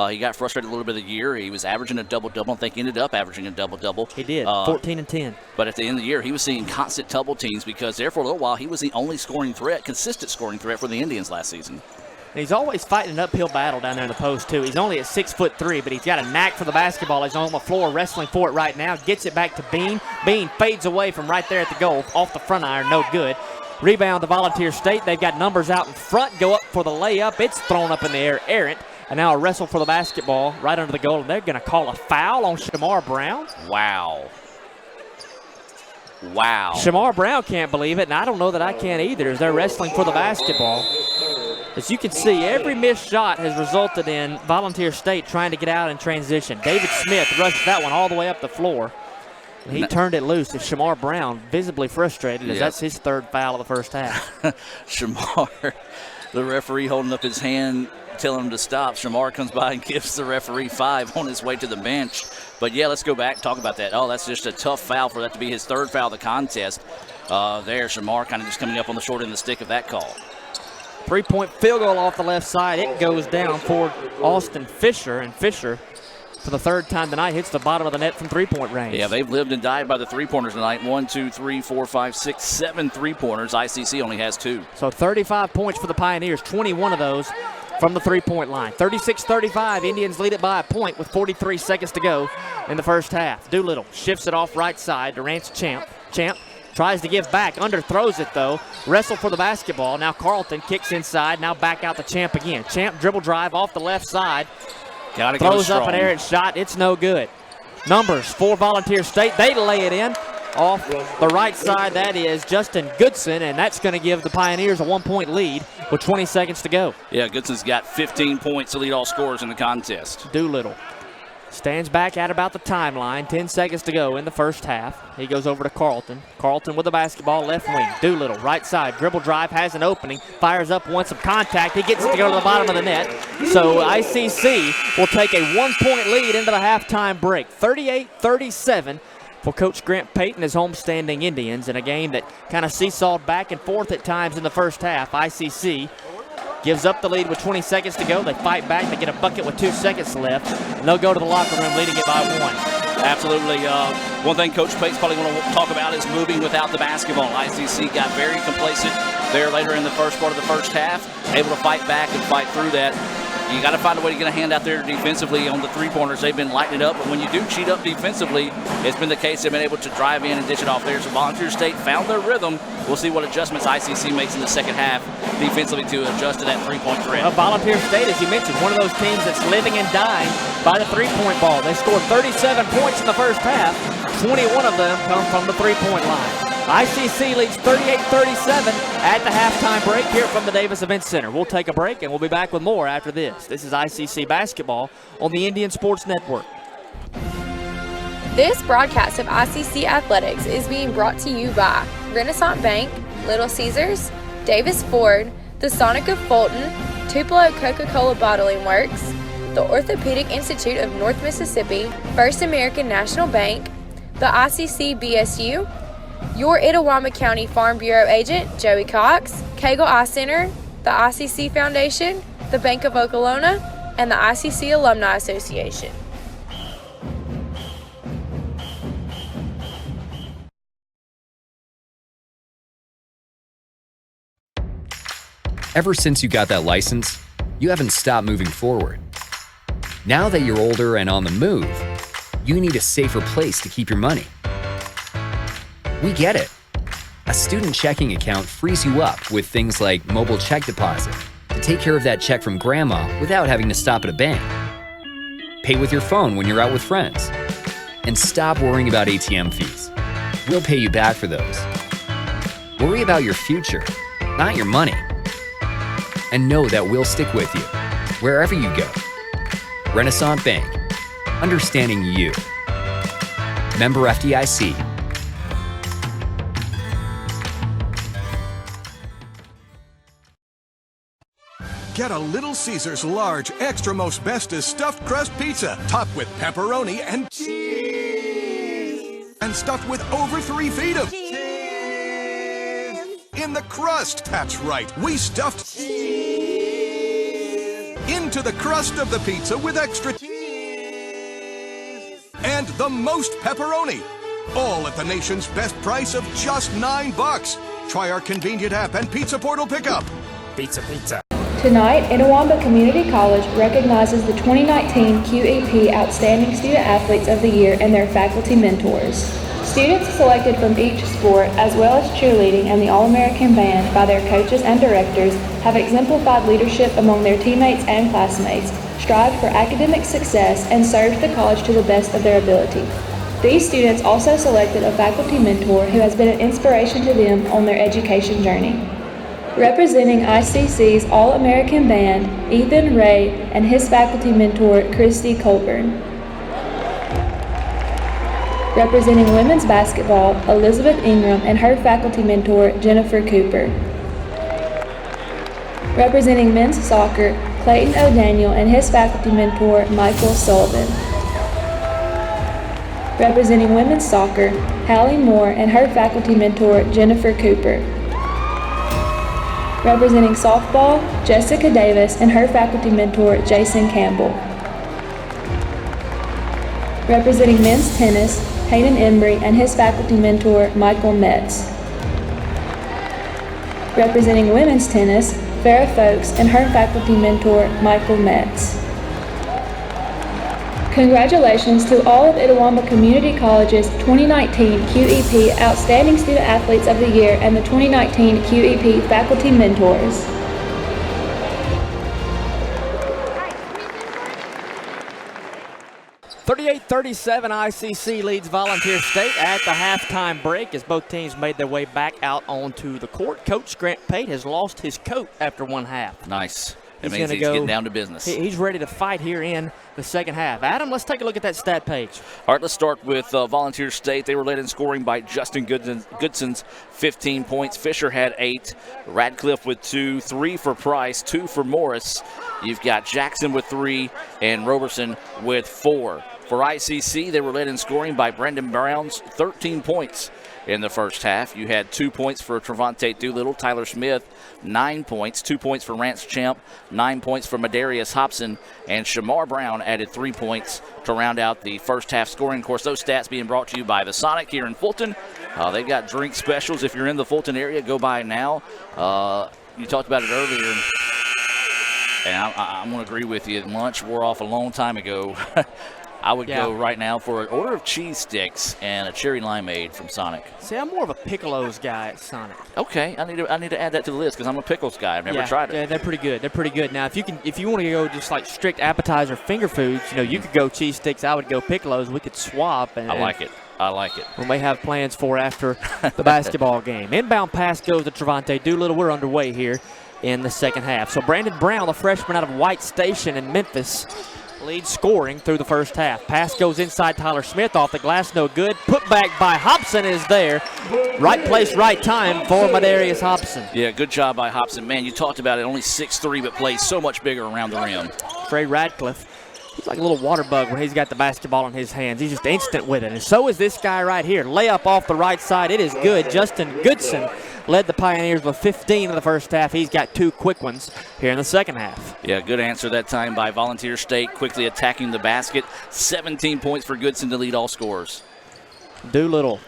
he got frustrated a little bit of the year. He was averaging a double-double. I think he ended up averaging a double-double. He did, 14 and 10. But at the end of the year, he was seeing constant double teams because there for a little while he was the only consistent scoring threat for the Indians last season. And he's always fighting an uphill battle down there in the post, too. He's only at 6'3", but he's got a knack for the basketball. He's on the floor wrestling for it right now. Gets it back to Bean. Bean fades away from right there at the goal, off the front iron, no good. Rebound to Volunteer State. They've got numbers out in front. Go up for the layup. It's thrown up in the air, errant. And now a wrestle for the basketball right under the goal. And they're going to call a foul on Shamar Brown. Wow. Shamar Brown can't believe it, and I don't know that I can either, as they're wrestling for the basketball. As you can see, every missed shot has resulted in Volunteer State trying to get out in transition. David Smith rushed that one all the way up the floor. And he turned it loose. And Shamar Brown visibly frustrated, as that's his 3rd foul of the first half. Shamar, the referee holding up his hand, telling him to stop. Shamar comes by and gives the referee 5 on his way to the bench. But, yeah, let's go back and talk about that. Oh, that's just a tough foul for that to be his 3rd foul of the contest. There, Shamar kind of just coming up on the short end of the stick of that call. 3-point field goal off the left side. It goes down for Austin Fisher, and Fisher, for the 3rd time tonight, hits the bottom of the net from 3-point range. Yeah, they've lived and died by the 3-pointers tonight. 1, 2, 3, 4, 5, 6, 7 3-pointers. ICC only has 2. So 35 points for the Pioneers, 21 of those from the 3-point line. 36-35, Indians lead it by a point with 43 seconds to go in the first half. Doolittle shifts it off right side to Rance Champ. Champ tries to give back, underthrows it though. Wrestle for the basketball. Now Carlton kicks inside, now back out to Champ again. Champ dribble drive off the left side. Throws up an errant shot. It's no good. Numbers for Volunteer State. They lay it in off the right side. That is Justin Goodson, and that's going to give the Pioneers a 1-point lead with 20 seconds to go. Yeah, Goodson's got 15 points to lead all scorers in the contest. Doolittle stands back at about the timeline. 10 seconds to go in the first half. He goes over to Carlton. Carlton with the basketball, left wing. Doolittle, right side, dribble drive, has an opening. Fires up, wants some contact. He gets it to go to the bottom of the net. So ICC will take a 1-point lead into the halftime break. 38-37 for Coach Grant Payton, his homestanding Indians, in a game that kind of seesawed back and forth at times in the first half. ICC gives up the lead with 20 seconds to go. They fight back. They get a bucket with 2 seconds left. And they'll go to the locker room leading it by 1. Absolutely. One thing Coach Payton's probably going to talk about is moving without the basketball. ICC got very complacent there later in the first part of the first half, able to fight back and fight through that. You got to find a way to get a hand out there defensively on the 3-pointers. They've been lighting it up, but when you do cheat up defensively, it's been the case they've been able to drive in and dish it off there. So Volunteer State found their rhythm. We'll see what adjustments ICC makes in the second half defensively to adjust to that 3-point threat. Volunteer State, as you mentioned, one of those teams that's living and dying by the 3-point ball. They scored 37 points in the first half. 21 of them come from the 3-point line. ICC leads 38-37 at the halftime break here from the Davis Event Center. We'll take a break, and we'll be back with more after this. This is ICC basketball on the Indian Sports Network. This broadcast of ICC Athletics is being brought to you by Renaissance Bank, Little Caesars, Davis Ford, the Sonic of Fulton, Tupelo Coca-Cola Bottling Works, the Orthopedic Institute of North Mississippi, First American National Bank, the ICC BSU, your Itawamba County Farm Bureau agent, Joey Cox, Cagle Eye Center, the ICC Foundation, the Bank of Okolona, and the ICC Alumni Association. Ever since you got that license, you haven't stopped moving forward. Now that you're older and on the move, you need a safer place to keep your money. We get it. A student checking account frees you up with things like mobile check deposit to take care of that check from grandma without having to stop at a bank. Pay with your phone when you're out with friends. And stop worrying about ATM fees. We'll pay you back for those. Worry about your future, not your money. And know that we'll stick with you wherever you go. Renaissance Bank. Understanding you. Member FDIC. Get a Little Caesars large, extra most bestest stuffed crust pizza, topped with pepperoni and cheese, and stuffed with over 3 feet of cheese in the crust. That's right, we stuffed cheese into the crust of the pizza with extra cheese and the most pepperoni, all at the nation's best price of just $9. Try our convenient app and Pizza Portal pickup. Pizza. Tonight, Itawamba Community College recognizes the 2019 QEP Outstanding Student Athletes of the Year and their faculty mentors. Students selected from each sport, as well as cheerleading and the All-American Band by their coaches and directors, have exemplified leadership among their teammates and classmates, strived for academic success, and served the college to the best of their ability. These students also selected a faculty mentor who has been an inspiration to them on their education journey. Representing ICC's All-American Band, Ethan Ray and his faculty mentor, Christy Colburn. Representing women's basketball, Elizabeth Ingram and her faculty mentor, Jennifer Cooper. Representing men's soccer, Clayton O'Daniel and his faculty mentor, Michael Sullivan. Representing women's soccer, Hallie Moore and her faculty mentor, Jennifer Cooper. Representing softball, Jessica Davis and her faculty mentor, Jason Campbell. Representing men's tennis, Hayden Embry and his faculty mentor, Michael Metz. Representing women's tennis, Farrah Folks and her faculty mentor, Michael Metz. Congratulations to all of Itawamba Community College's 2019 QEP Outstanding Student Athletes of the Year and the 2019 QEP Faculty Mentors. (38-37) ICC leads Volunteer State at the halftime break as both teams made their way back out onto the court. Coach Grant Pate has lost his coat after one half. Nice. It means he's getting down to business. He's ready to fight here in the second half. Adam, let's take a look at that stat page. All right, let's start with Volunteer State. They were led in scoring by Justin Goodson's 15 points. Fisher had 8. Radcliffe with 2. 3 for Price, 2 for Morris. You've got Jackson with 3 and Roberson with 4. For ICC, they were led in scoring by Brendan Brown's 13 points in the first half. You had 2 points for Trevante Doolittle. Tyler Smith, 9 points. 2 points for Rance Champ, 9 points for Madarius Hobson, and Shamar Brown added 3 points to round out the first half scoring. Of course, those stats being brought to you by the Sonic here in Fulton. They've got drink specials. If you're in the Fulton area, go by now. You talked about it earlier, and I'm going to agree with you. Lunch wore off a long time ago. I would go right now for an order of cheese sticks and a cherry limeade from Sonic. See, I'm more of a Piccolos guy at Sonic. Okay, I need to add that to the list because I'm a pickles guy. I've never tried it. Yeah, they're pretty good. They're pretty good. Now, if you want to go just like strict appetizer finger foods, you could go cheese sticks. I would go Piccolos. We could swap. I like it. We may have plans for after the basketball game. Inbound pass goes to Trevante Doolittle. We're underway here in the second half. So Brandon Brown, the freshman out of White Station in Memphis, lead scoring through the first half. Pass goes inside Tyler Smith off the glass, no good. Put back by Hobson is there. Right place, right time for Madarius Hobson. Yeah, good job by Hobson. Man, you talked about it, only 6'3", but plays so much bigger around the rim. Trey Radcliffe, he's like a little water bug when he's got the basketball in his hands. He's just instant with it, and so is this guy right here. Layup off the right side, it is good. Justin Goodson led the Pioneers with 15 in the first half. He's got 2 quick ones here in the second half. Yeah, good answer that time by Volunteer State, quickly attacking the basket. 17 points for Goodson to lead all scorers. Doolittle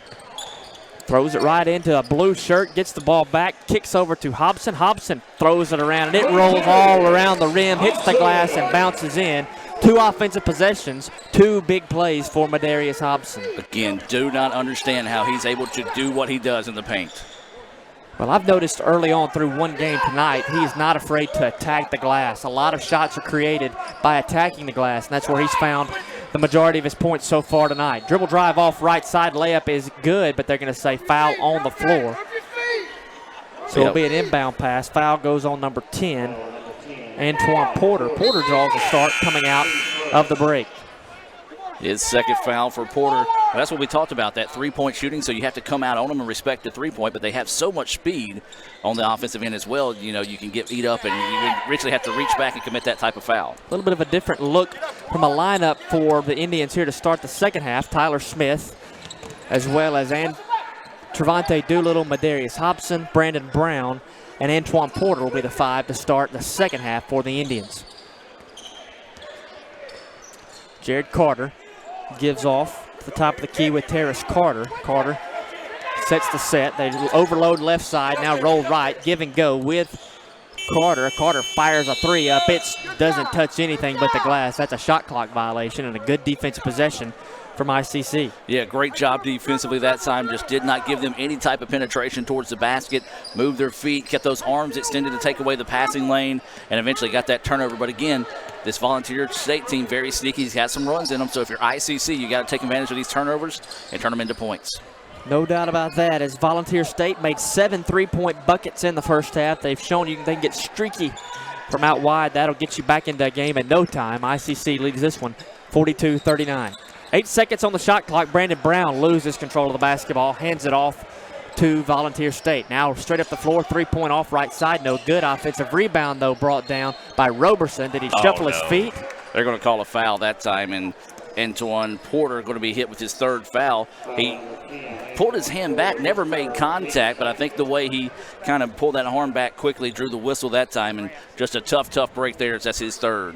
throws it right into a blue shirt, gets the ball back, kicks over to Hobson. Hobson throws it around, and it rolls all around the rim, hits the glass, and bounces in. 2 offensive possessions, 2 big plays for Madarius Hobson. Again, do not understand how he's able to do what he does in the paint. Well, I've noticed early on through one game tonight, he is not afraid to attack the glass. A lot of shots are created by attacking the glass, and that's where he's found the majority of his points so far tonight. Dribble drive off right side, layup is good, but they're going to say foul on the floor. So it'll be an inbound pass. Foul goes on number 10, Antoine Porter. Porter draws a start coming out of the break. His second foul for Porter. Well, that's what we talked about, that three-point shooting, so you have to come out on them and respect the three-point, but they have so much speed on the offensive end as well. You know, you can get eat up, and you really have to reach back and commit that type of foul. A little bit of a different look from a lineup for the Indians here to start the second half. Tyler Smith, as well as Trevante Doolittle, Madarius Hobson, Brandon Brown, and Antoine Porter will be the 5 to start the second half for the Indians. Jared Carter gives off to the top of the key with Terrace Carter. Carter sets the set. They overload left side, now roll right, give and go with Carter. Carter fires a 3 up. It doesn't touch anything but the glass. That's a shot clock violation and a good defensive possession from ICC. Yeah, great job defensively that time. Just did not give them any type of penetration towards the basket. Moved their feet, kept those arms extended to take away the passing lane, and eventually got that turnover. But again, this Volunteer State team, very sneaky. He's got some runs in them. So if you're ICC, you got to take advantage of these turnovers and turn them into points. No doubt about that, as Volunteer State made 7 three-point buckets in the first half. They've shown you they can get streaky from out wide. That'll get you back into a game in no time. ICC leads this one 42-39. 8 seconds on the shot clock. Brandon Brown loses control of the basketball, hands it off to Volunteer State. Now straight up the floor, 3-point off right side, no good. Offensive rebound, though, brought down by Roberson. Did he shuffle his feet? They're going to call a foul that time, and Antoine Porter going to be hit with his 3rd foul. He pulled his hand back, never made contact, but I think the way he kind of pulled that arm back quickly, drew the whistle that time, and just a tough break there. That's his 3rd.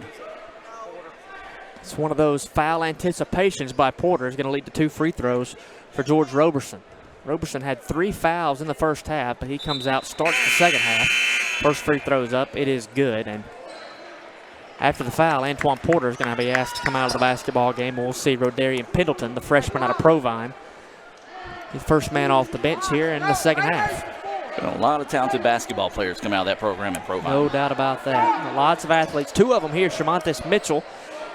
It's one of those foul anticipations by Porter. Is going to lead to 2 free throws for George Roberson. Roberson had 3 fouls in the first half, but he comes out, starts the second half. First free throw's up. It is good. And after the foul, Antoine Porter is going to be asked to come out of the basketball game. We'll see Rodarian Pendleton, the freshman out of Provine, the first man off the bench here in the second half. A lot of talented basketball players come out of that program in Provine. No doubt about that. Lots of athletes. 2 of them here, Shamontes Mitchell,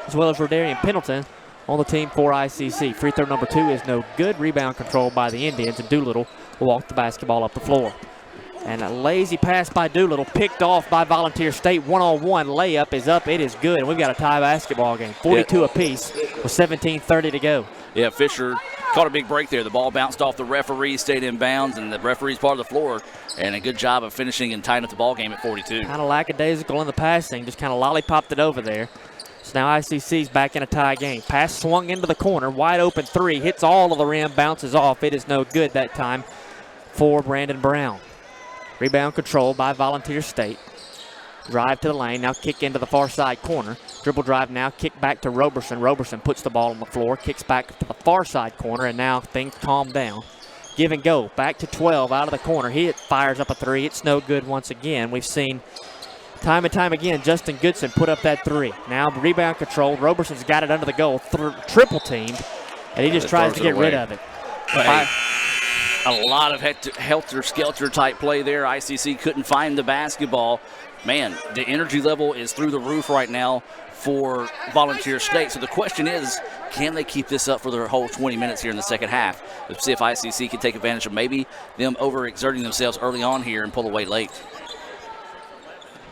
as well as Rodarian Pendleton, on the team for ICC. Free throw number 2 is no good. Rebound controlled by the Indians, and Doolittle will walk the basketball up the floor. And a lazy pass by Doolittle, picked off by Volunteer State. One-on-one layup is up. It is good, and we've got a tie basketball game. 42 apiece with 17:30 to go. Yeah, Fisher caught a big break there. The ball bounced off the referee, stayed in bounds, and the referee's part of the floor. And a good job of finishing and tying up the ball game at 42. Kind of lackadaisical in the passing, just kind of lollipopped it over there. So now ICC's back in a tie game. Pass swung into the corner, wide open 3, hits all of the rim, bounces off. It is no good that time for Brandon Brown. Rebound controlled by Volunteer State. Drive to the lane, now kick into the far side corner. Dribble drive now, kick back to Roberson. Roberson puts the ball on the floor, kicks back to the far side corner, and now things calm down. Give and go, back to 12 out of the corner. He fires up a 3. It's no good once again. We've seen time and time again, Justin Goodson put up that 3. Now rebound control. Roberson's got it under the goal, triple teamed, and he just tries to get rid of it. A lot of helter-skelter type play there. ICC couldn't find the basketball. Man, the energy level is through the roof right now for Volunteer State. So the question is, can they keep this up for their whole 20 minutes here in the second half? Let's see if ICC can take advantage of maybe them overexerting themselves early on here and pull away late.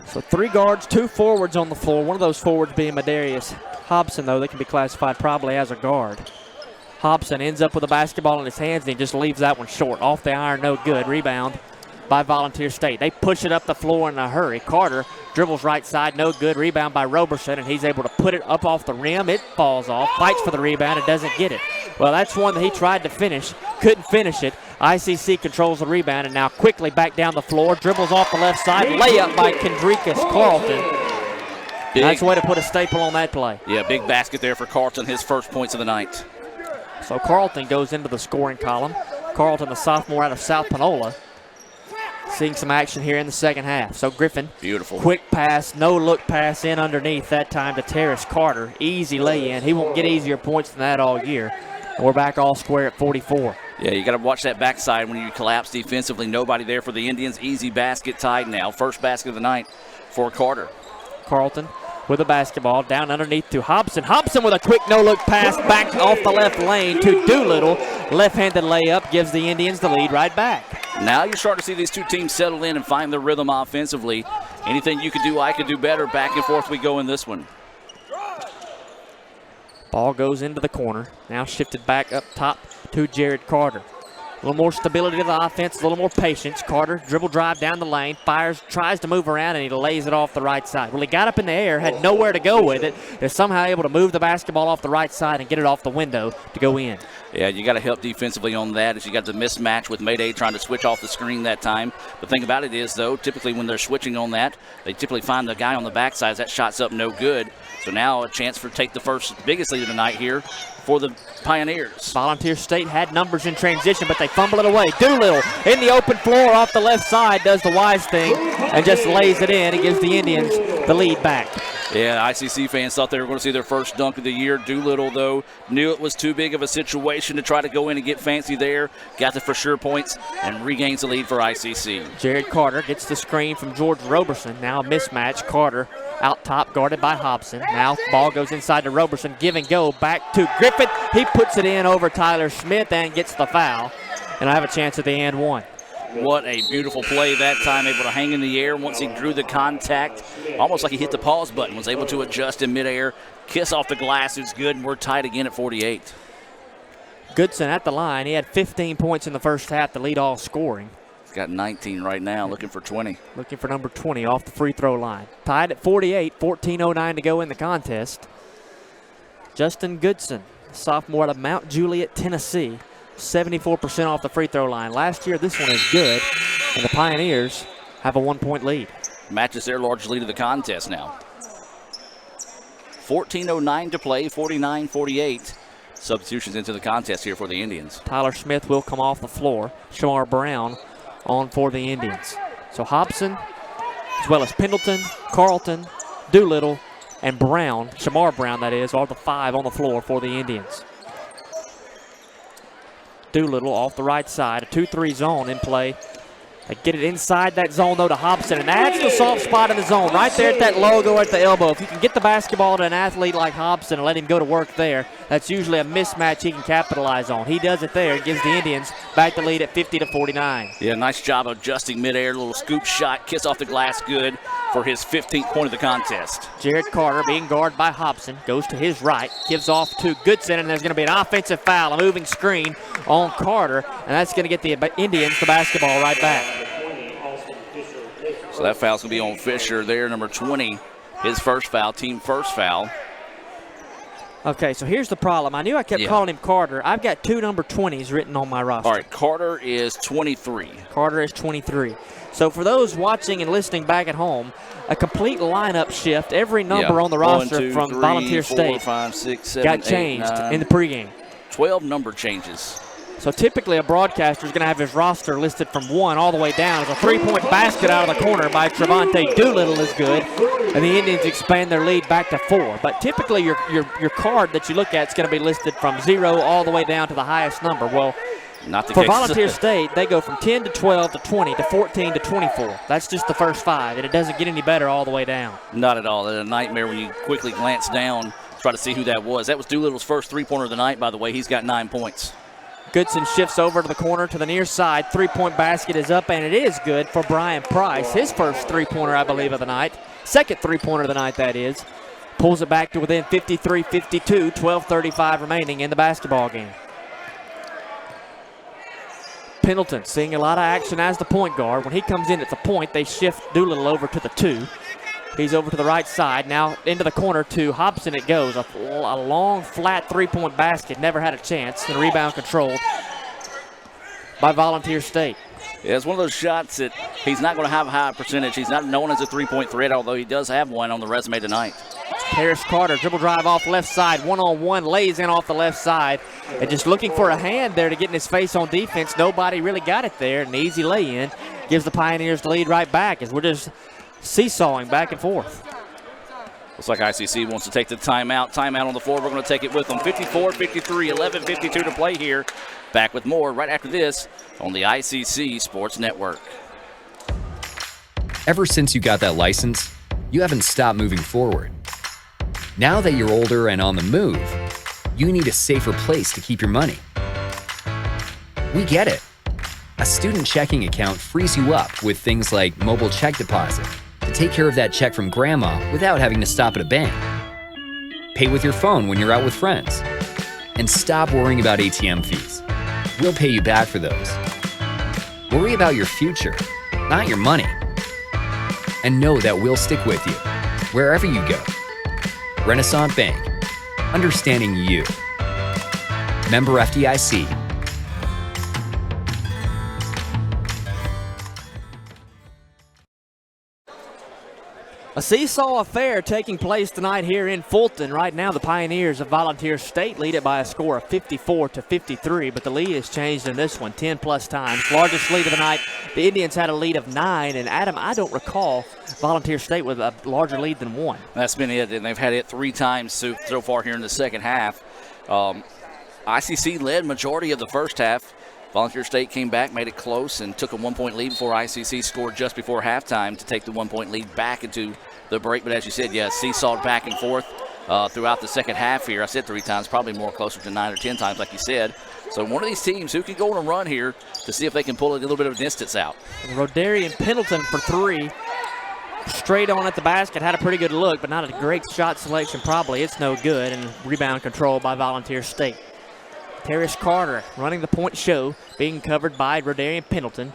So 3 guards, 2 forwards on the floor. One of those forwards being Madarius Hobson, though, that can be classified probably as a guard. Hobson ends up with the basketball in his hands, and he just leaves that one short. Off the iron, no good. Rebound by Volunteer State. They push it up the floor in a hurry. Carter dribbles right side, no good. Rebound by Roberson, and he's able to put it up off the rim. It falls off, fights for the rebound, and doesn't get it. Well, that's one that he tried to finish, couldn't finish it. ICC controls the rebound, and now quickly back down the floor. Dribbles off the left side, layup by Kendricus Carlton. That's a way to put a staple on that play. Yeah, big basket there for Carlton, his first points of the night. So Carlton goes into the scoring column. Carlton, the sophomore out of South Panola. seeing some action here in the second half. So Griffin, beautiful. Quick pass, no look pass in underneath that time to Terrace Carter. Easy lay in. He won't get easier points than that all year. And we're back all square at 44. Yeah, you got to watch that backside when you collapse defensively. Nobody there for the Indians. Easy basket tied now. First basket of the night for Carter. Carlton with the basketball down underneath to Hobson. Hobson with a quick no-look pass back off the left lane to Doolittle. Left-handed layup gives the Indians the lead right back. Now you're starting to see these two teams settle in and find their rhythm offensively. Anything you could do, I could do better. Back and forth we go in this one. Ball goes into the corner. Now shifted back up top to Jared Carter. A little more stability to the offense, a little more patience. Carter, dribble drive down the lane, fires, tries to move around, and he lays it off the right side. Well, he got up in the air, had nowhere to go with it. They're somehow able to move the basketball off the right side and get it off the window to go in. Yeah, you got to help defensively on that as you got the mismatch with Mayday trying to switch off the screen that time. The thing about it is, though, typically when they're switching on that, they typically find the guy on the backside. That shot's up no good. So now a chance for take the first biggest lead of the night here for the Pioneers. Volunteer State had numbers in transition, but they fumble it away. Doolittle in the open floor off the left side does the wise thing and just lays it in. It gives the Indians the lead back. Yeah, ICC fans thought they were going to see their first dunk of the year. Doolittle, though, knew it was too big of a situation to try to go in and get fancy there. Got the for sure points and regains the lead for ICC. Jared Carter gets the screen from George Roberson. Now a mismatch. Carter out top, guarded by Hobson. Now ball goes inside to Roberson. Give and go back to Griffith. He puts it in over Tyler Smith and gets the foul. And I have a chance at the and one. What a beautiful play that time, able to hang in the air once he drew the contact. Almost like he hit the pause button, was able to adjust in midair. Kiss off the glass is good, and we're tied again at 48. Goodson at the line. He had 15 points in the first half to lead all scoring. He's got 19 right now, looking for 20. Looking for number 20 off the free throw line. Tied at 48, 14:09 to go in the contest. Justin Goodson, sophomore out of Mount Juliet, Tennessee. 74% off the free throw line. Last year, this one is good, and the Pioneers have a 1-point lead. Matches their largest lead of the contest now. 14:09 to play, 49-48. Substitutions into the contest here for the Indians. Tyler Smith will come off the floor. Shamar Brown on for the Indians. So Hobson, as well as Pendleton, Carlton, Doolittle, and Brown, Shamar Brown that is, are the 5 on the floor for the Indians. Doolittle off the right side, a 2-3 zone in play. They get it inside that zone, though, to Hobson, and that's the soft spot in the zone, right there at that logo at the elbow. If you can get the basketball to an athlete like Hobson and let him go to work there, that's usually a mismatch he can capitalize on. He does it there and gives the Indians back the lead at 50-49. Yeah, nice job of adjusting midair, little scoop shot, kiss off the glass, good for his 15th point of the contest. Jared Carter being guarded by Hobson, goes to his right, gives off to Goodson, and there's going to be an offensive foul, a moving screen on Carter, and that's going to get the Indians the basketball right back. So that foul's going to be on Fisher there, number 20. His first foul, team first foul. Okay, so here's the problem. I knew I kept calling him Carter. I've got 2 number 20s written on my roster. All right, Carter is 23. Carter is 23. So for those watching and listening back at home, a complete lineup shift. Every number on the roster 1, 2, from 3, Volunteer 4, State 5, 6, 7, got 8, changed 9, in the pregame. 12 number changes. So typically a broadcaster is going to have his roster listed from 1 all the way down. As a 3-point basket out of the corner by Trevante Doolittle is good, and the Indians expand their lead back to 4. But typically your card that you look at is going to be listed from 0 all the way down to the highest number. Well, not the for case. Volunteer State, they go from 10 to 12 to 20 to 14 to 24. That's just the first 5, and it doesn't get any better all the way down. Not at all. It's a nightmare when you quickly glance down, try to see who that was. That was Doolittle's first three-pointer of the night, by the way. He's got 9 points. Goodson shifts over to the corner to the near side. 3-point basket is up, and it is good for Brian Price. His first three-pointer, I believe, of the night. Second three-pointer of the night, that is. Pulls it back to within 53-52, 12:35 remaining in the basketball game. Pendleton seeing a lot of action as the point guard. When he comes in at the point, they shift Doolittle over to the 2. He's over to the right side. Now into the corner to Hobson it goes. A long, flat 3-point basket. Never had a chance. And rebound controlled by Volunteer State. Yeah, it's one of those shots that he's not going to have a high percentage. He's not known as a 3-point threat, although he does have one on the resume tonight. Terrace Carter, dribble drive off left side, one-on-one, lays in off the left side. And just looking for a hand there to get in his face on defense. Nobody really got it there. An easy lay-in. gives the Pioneers the lead right back as we're just seesawing back and forth. Looks like ICC wants to take the timeout. Timeout on the floor. We're going to take it with them. 54-53, 11:52 to play here. Back with more right after this on the ICC Sports Network. Ever since you got that license, you haven't stopped moving forward. Now that you're older and on the move, you need a safer place to keep your money. We get it. A student checking account frees you up with things like mobile check deposit to take care of that check from grandma without having to stop at a bank. Pay with your phone when you're out with friends. And stop worrying about ATM fees. We'll pay you back for those. Worry about your future, not your money. And know that we'll stick with you wherever you go. Renaissance Bank. Understanding you. Member FDIC. A seesaw affair taking place tonight here in Fulton. Right now, the Pioneers of Volunteer State lead it by a score of 54-53, but the lead has changed in this one 10-plus times. Largest lead of the night, the Indians had a lead of 9, and Adam, I don't recall Volunteer State with a larger lead than 1. That's been it, and they've had it 3 times so far here in the second half. ICC led majority of the first half. Volunteer State came back, made it close, and took a 1-point lead before ICC scored just before halftime to take the 1-point lead back into the break. But as you said, yeah, seesawed back and forth throughout the second half here. I said 3 times, probably more closer to 9 or 10 times, like you said. So one of these teams who can go on a run here to see if they can pull a little bit of distance out. Rodarian Pendleton for 3. Straight on at the basket, had a pretty good look, but not a great shot selection probably. It's no good, and rebound control by Volunteer State. Terrace Carter running the point show, being covered by Rodarian Pendleton.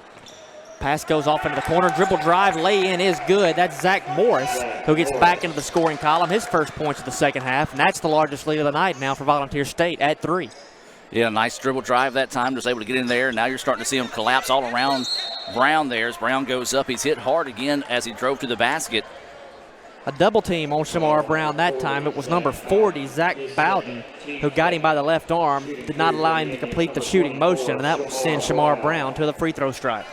Pass goes off into the corner. Dribble drive, lay-in is good. That's Zach Morris, who gets back into the scoring column. His first points of the second half, and that's the largest lead of the night now for Volunteer State at 3. Yeah, nice dribble drive that time. Just able to get in there. Now you're starting to see him collapse all around Brown there. As Brown goes up, he's hit hard again as he drove to the basket. A double team on Shamar Brown that time. It was number 40, Zach Bowden, who got him by the left arm, did not allow him to complete the shooting motion, and that will send Shamar Brown to the free throw stripe.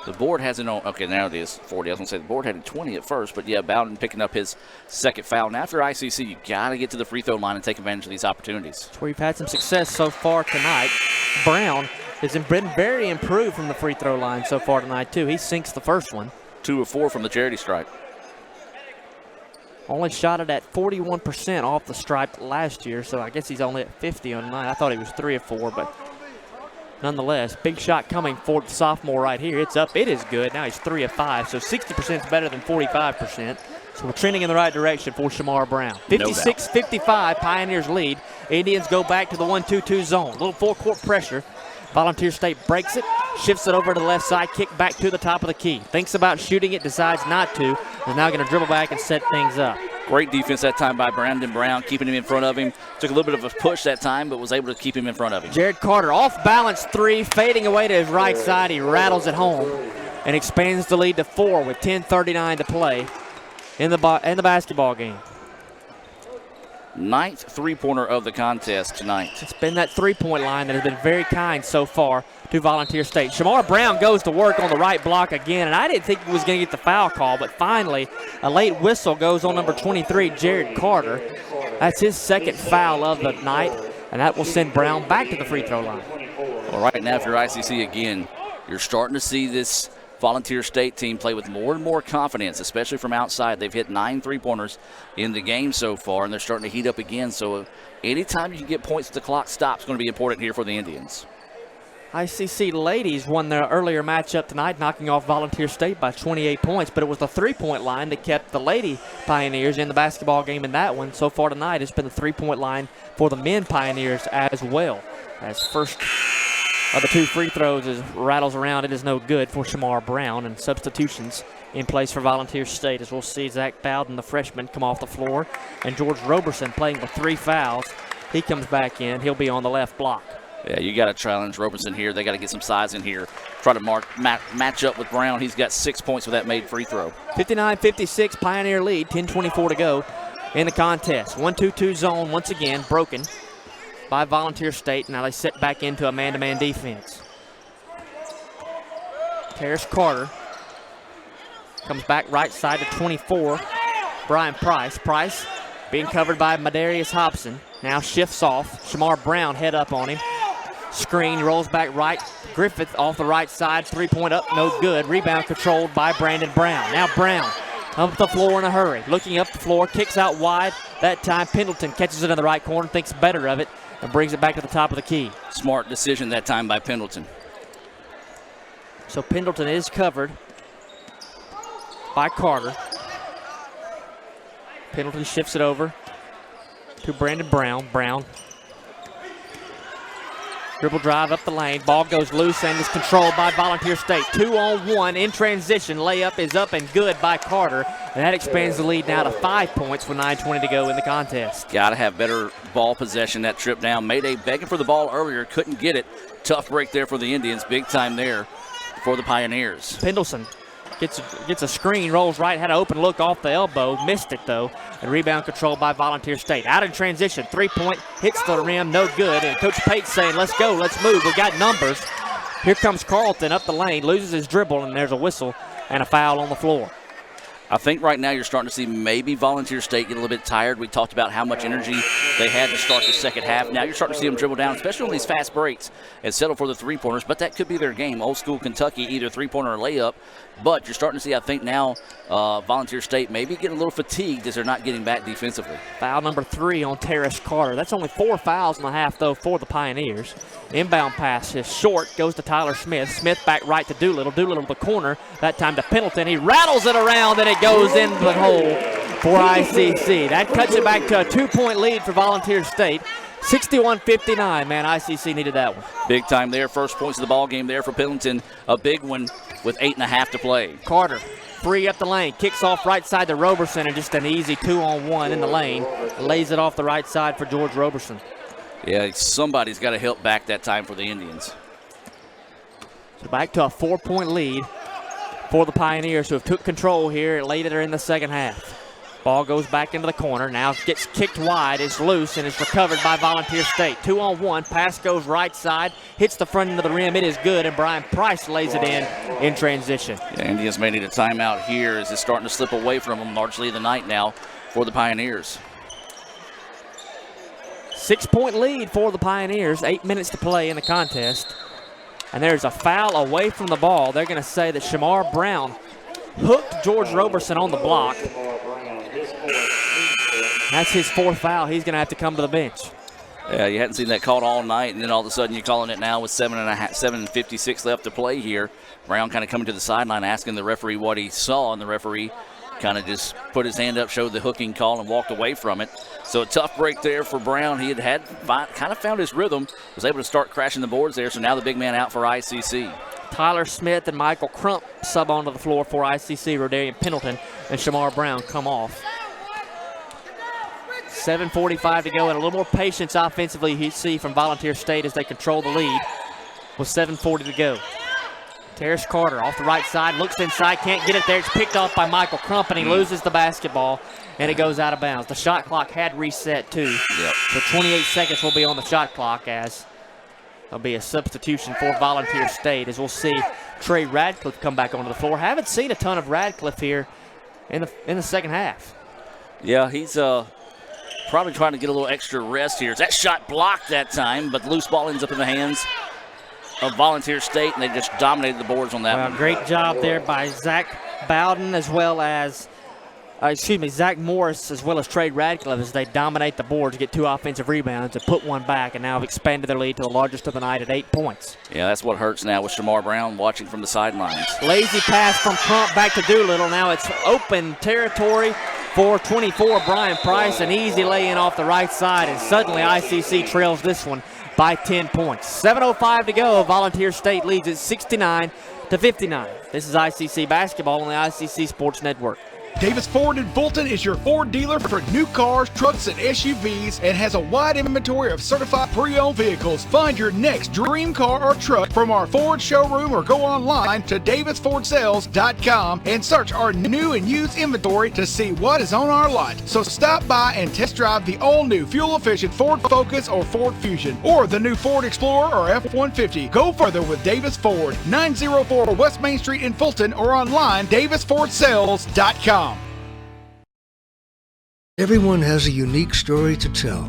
The board has it on, okay, now it is 40. I was going to say the board had a 20 at first, but yeah, Bowden picking up his second foul. And after ICC, you got to get to the free throw line and take advantage of these opportunities. That's where we've had some success so far tonight. Brown has been very improved from the free throw line so far tonight, too. He sinks the first one. 2 of 4 from the charity stripe. Only shot it at 41% off the stripe last year, so I guess he's only at 50 on tonight. I thought he was 3 of 4, but nonetheless, big shot coming for the sophomore right here. It's up. It is good. Now he's 3 of 5, so 60% is better than 45%. So we're trending in the right direction for Shamar Brown. 56-55, Pioneers lead. Indians go back to the 1-2-2 zone. A little full court pressure. Volunteer State breaks it, shifts it over to the left side, kick back to the top of the key. Thinks about shooting it, decides not to. Is now going to dribble back and set things up. Great defense that time by Brandon Brown, keeping him in front of him. Took a little bit of a push that time, but was able to keep him in front of him. Jared Carter, off balance 3, fading away to his right side. He rattles it home and expands the lead to 4 with 10:39 to play in the basketball game. 9th three-pointer of the contest tonight. It's been that three-point line that has been very kind so far to Volunteer State. Shamar Brown goes to work on the right block again, and I didn't think he was going to get the foul call, but finally a late whistle goes on number 23, Jared Carter. That's his second foul of the night, and that will send Brown back to the free throw line. Well, right now, if you're ICC again, you're starting to see this Volunteer State team play with more and more confidence, especially from outside. They've hit 9 three-pointers in the game so far, and they're starting to heat up again. So anytime you can get points, the clock stops, going to be important here for the Indians. ICC ladies won their earlier matchup tonight, knocking off Volunteer State by 28 points, but it was the three-point line that kept the Lady Pioneers in the basketball game in that one. So far tonight, it's been the three-point line for the men Pioneers as well. As first of the 2 free throws is rattles around, it is no good for Shamar Brown, and substitutions in place for Volunteer State, as we'll see Zach Bowden, the freshman, come off the floor, and George Roberson playing with 3 fouls. He comes back in. He'll be on the left block. Yeah, you got to challenge Roberson here. They got to get some size in here. Try to match up with Brown. He's got 6 points with that made free throw. 59-56, Pioneer lead, 10:24 to go in the contest. 1-2-2 zone once again, broken by Volunteer State. Now they set back into a man-to-man defense. Terrace Carter Comes back right side to 24. Brian Price. Price being covered by Madarius Hobson. Now shifts off. Shamar Brown head up on him. Screen, rolls back right. Griffith off the right side. 3-point up, no good. Rebound controlled by Brandon Brown. Now Brown up the floor in a hurry. Looking up the floor, kicks out wide. That time Pendleton catches it in the right corner, thinks better of it, and brings it back to the top of the key. Smart decision that time by Pendleton. So Pendleton is covered by Carter. Pendleton shifts it over to Brandon Brown. Brown. Dribble drive up the lane. Ball goes loose and is controlled by Volunteer State. 2-on-1 in transition. Layup is up and good by Carter. And that expands the lead now to 5 points with 9:20 to go in the contest. Got to have better ball possession that trip down. Mayday begging for the ball earlier. Couldn't get it. Tough break there for the Indians. Big time there for the Pioneers. Pendleton gets a screen, rolls right, had an open look off the elbow, missed it though, and rebound controlled by Volunteer State. Out in transition, 3-point, hits the rim, no good, and Coach Pate's saying, let's go, let's move, we got numbers. Here comes Carlton up the lane, loses his dribble, and there's a whistle and a foul on the floor. I think right now you're starting to see maybe Volunteer State get a little bit tired. We talked about how much energy they had to start the second half. Now you're starting to see them dribble down, especially on these fast breaks, and settle for the three-pointers. But that could be their game. Old school Kentucky, either three-pointer or layup. But you're starting to see, I think now, Volunteer State maybe getting a little fatigued as they're not getting back defensively. Foul number 3 on Terrace Carter. That's only 4 fouls in the half, though, for the Pioneers. Inbound pass is short, goes to Tyler Smith. Smith back right to Doolittle. Doolittle to the corner, that time to Pendleton. He rattles it around, and it goes into the hole for ICC. That cuts it back to a 2-point lead for Volunteer State. 61-59, man, ICC needed that one. Big time there. First points of the ball game there for Pendleton. A big one with 8.5 to play. Carter, free up the lane, kicks off right side to Roberson, and just an easy 2-on-1 in the lane. Lays it off the right side for George Roberson. Yeah, somebody's got to help back that time for the Indians. So back to a 4-point lead for the Pioneers, who have took control here later in the second half. Ball goes back into the corner. Now gets kicked wide. It's loose and it's recovered by Volunteer State. 2-on-1. Pass goes right side. Hits the front end of the rim. It is good, and Brian Price lays it in transition. Yeah, Indians may need a timeout here as it's starting to slip away from them largely the night now for the Pioneers. 6-point lead for the Pioneers. 8 minutes to play in the contest. And there's a foul away from the ball. They're going to say that Shamar Brown hooked George Roberson on the block. That's his 4th foul. He's going to have to come to the bench. Yeah, you hadn't seen that called all night, and then all of a sudden you're calling it now with 7:56 left to play here. Brown kind of coming to the sideline asking the referee what he saw, and the referee kind of just put his hand up, showed the hooking call, and walked away from it. So a tough break there for Brown. He had kind of found his rhythm, was able to start crashing the boards there, so now the big man out for ICC. Tyler Smith and Michael Crump sub onto the floor for ICC. Rodarian Pendleton and Shamar Brown come off. 7:45 to go, and a little more patience offensively you see from Volunteer State as they control the lead with 7:40 to go. Terrace Carter off the right side, looks inside, can't get it there. It's picked off by Michael Crump, and he loses the basketball, and it goes out of bounds. The shot clock had reset too. Yep. So 28 seconds will be on the shot clock as there'll be a substitution for Volunteer State, as we'll see Trey Radcliffe come back onto the floor. Haven't seen a ton of Radcliffe here in the second half. Yeah, he's probably trying to get a little extra rest here. That shot blocked that time, but the loose ball ends up in the hands of Volunteer State, and they just dominated the boards on that one. Great job there by Zach Bowden as well as, Zach Morris as well as Trey Radcliffe as they dominate the boards, get 2 offensive rebounds and put one back, and now have expanded their lead to the largest of the night at 8 points. Yeah, that's what hurts now with Shamar Brown watching from the sidelines. Lazy pass from Crump back to Doolittle. Now it's open territory for 24, Brian Price, an easy lay-in off the right side, and suddenly ICC trails this one by 10 points. 7:05 to go. Volunteer State leads at 69-59. This is ICC basketball on the ICC Sports Network. Davis Ford in Fulton is your Ford dealer for new cars, trucks, and SUVs and has a wide inventory of certified pre-owned vehicles. Find your next dream car or truck from our Ford showroom or go online to davisfordsales.com and search our new and used inventory to see what is on our lot. So stop by and test drive the all-new fuel-efficient Ford Focus or Ford Fusion or the new Ford Explorer or F-150. Go further with Davis Ford, 904 West Main Street in Fulton or online davisfordsales.com. Everyone has a unique story to tell.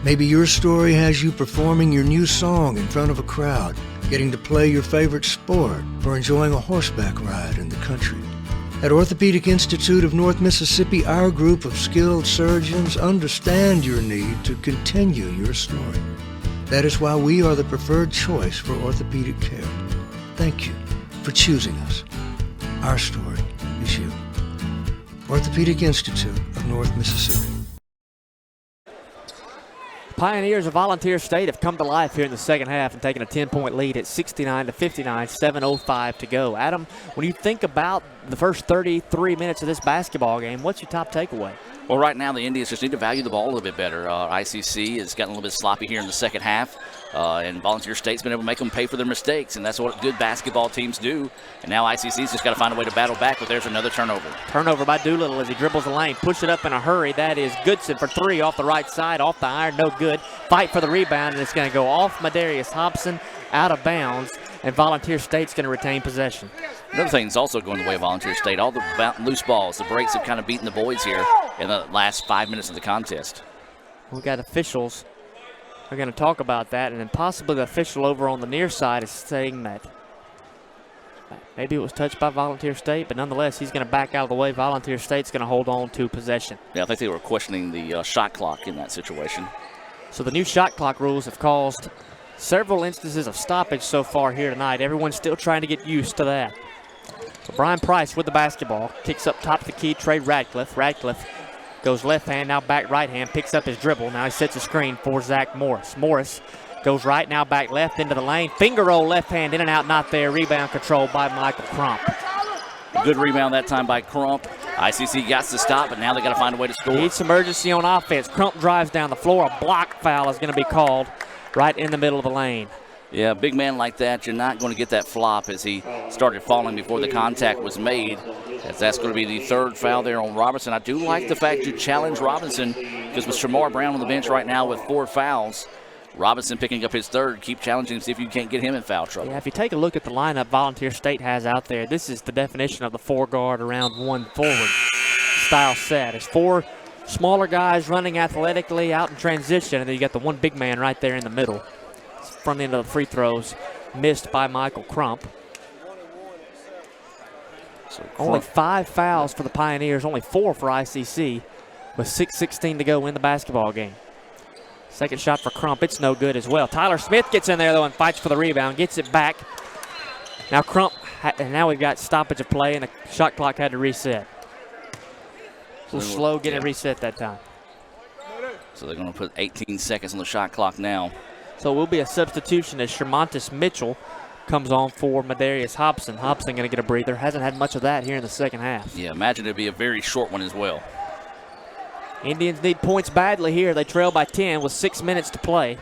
Maybe your story has you performing your new song in front of a crowd, getting to play your favorite sport, or enjoying a horseback ride in the country. At Orthopedic Institute of North Mississippi, our group of skilled surgeons understand your need to continue your story. That is why we are the preferred choice for orthopedic care. Thank you for choosing us. Our story is you. Orthopedic Institute of North Mississippi. Pioneers of Volunteer State have come to life here in the second half and taken a 10-point lead at 69-59, 7:05 to go. Adam, when you think about the first 33 minutes of this basketball game, what's your top takeaway? Well, right now the Indians just need to value the ball a little bit better. ICC has gotten a little bit sloppy here in the second half, and Volunteer State's been able to make them pay for their mistakes, and that's what good basketball teams do. And now ICC's just got to find a way to battle back, but there's another turnover. Turnover by Doolittle as he dribbles the lane, push it up in a hurry. That is Goodson for three off the right side, off the iron, no good. Fight for the rebound, and it's going to go off Madarius Hobson, out of bounds, and Volunteer State's going to retain possession. Another thing that's also going the way of Volunteer State, all the loose balls, the breaks have kind of beaten the boys here in the last 5 minutes of the contest. We've got officials. We're going to talk about that, and then possibly the official over on the near side is saying that maybe it was touched by Volunteer State, but nonetheless, he's going to back out of the way. Volunteer State's going to hold on to possession. Yeah, I think they were questioning the shot clock in that situation. So the new shot clock rules have caused several instances of stoppage so far here tonight. Everyone's still trying to get used to that. So Brian Price with the basketball, kicks up top of the key, Trey Radcliffe. Radcliffe goes left hand, now back right hand, picks up his dribble. Now he sets a screen for Zach Morris. Morris goes right, now back left into the lane. Finger roll left hand, in and out, not there. Rebound controlled by Michael Crump. A good rebound that time by Crump. ICC got to stop, but now they got to find a way to score. Needs some urgency on offense. Crump drives down the floor. A block foul is going to be called right in the middle of the lane. Yeah, a big man like that, you're not going to get that flop as he started falling before the contact was made. As that's going to be the third foul there on Robinson. I do like the fact you challenge Robinson because with Shamar Brown on the bench right now with 4 fouls, Robinson picking up his third. Keep challenging him, see if you can't get him in foul trouble. Yeah, if you take a look at the lineup Volunteer State has out there, this is the definition of the 4-guard around 1 forward style set. It's 4 smaller guys running athletically out in transition, and then you got the 1 big man right there in the middle. Front end of the free throws missed by Michael Crump. So only 5 fouls for the Pioneers, only 4 for ICC, with 6:16 to go in the basketball game. Second shot for Crump, it's no good as well. Tyler Smith gets in there though and fights for the rebound, gets it back. Now Crump, and now we've got stoppage of play and the shot clock had to reset. A little slow getting it reset that time. So they're going to put 18 seconds on the shot clock now. So it will be a substitution as Shermontis Mitchell comes on for Madarius Hobson. Hobson going to get a breather. Hasn't had much of that here in the second half. Yeah, imagine it'd be a very short one as well. Indians need points badly here. They trail by 10 with 6 minutes to play.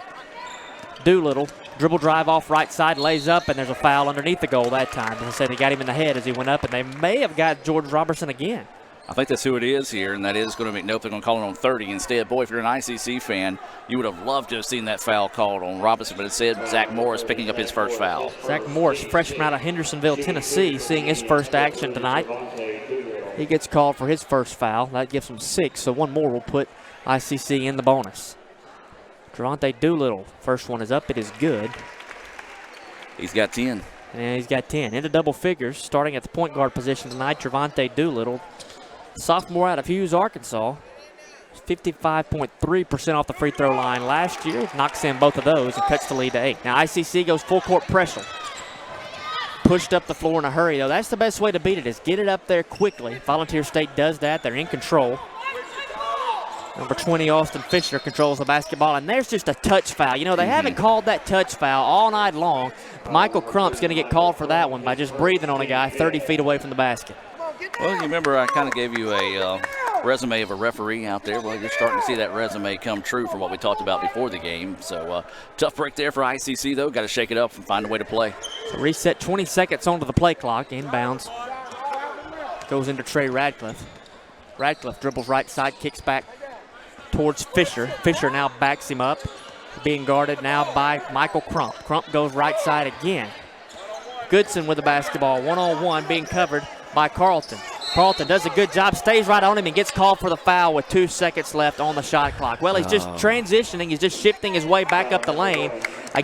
Doolittle, dribble drive off right side, lays up, and there's a foul underneath the goal that time. As I said, they got him in the head as he went up, and they may have got George Robertson again. I think that's who it is here, and that is going to be, nope, they're going to call it on 30 instead. Boy, if you're an ICC fan, you would have loved to have seen that foul called on Robinson, but instead, Zach Morris picking up his first foul. Zach Morris, freshman out of Hendersonville, Tennessee, seeing his first action tonight. He gets called for his first foul. That gives him 6, so 1 more will put ICC in the bonus. Javante Doolittle, first one is up. It is good. He's got 10. And he's got 10. Into double figures, starting at the point guard position tonight, Javante Doolittle. Sophomore out of Hughes, Arkansas. 55.3% off the free throw line last year. Knocks in both of those and cuts the lead to 8. Now ICC goes full court pressure. Pushed up the floor in a hurry, though. That's the best way to beat it, is get it up there quickly. Volunteer State does that. They're in control. Number 20, Austin Fisher, controls the basketball, and there's just a touch foul. You know, they haven't called that touch foul all night long. Michael Crump's going to get called for that one by just breathing on a guy 30 feet away from the basket. Well, you remember I kind of gave you a resume of a referee out there. Well, you're starting to see that resume come true from what we talked about before the game. So tough break there for ICC, though. Got to shake it up and find a way to play. So reset 20 seconds onto the play clock. Inbounds. Goes into Trey Radcliffe. Radcliffe dribbles right side, kicks back towards Fisher. Fisher now backs him up. Being guarded now by Michael Crump. Crump goes right side again. Goodson with the basketball, one-on-one, being covered by Carlton. Carlton does a good job, stays right on him, and gets called for the foul with 2 seconds left on the shot clock. Well, he's just transitioning. He's just shifting his way back up the lane.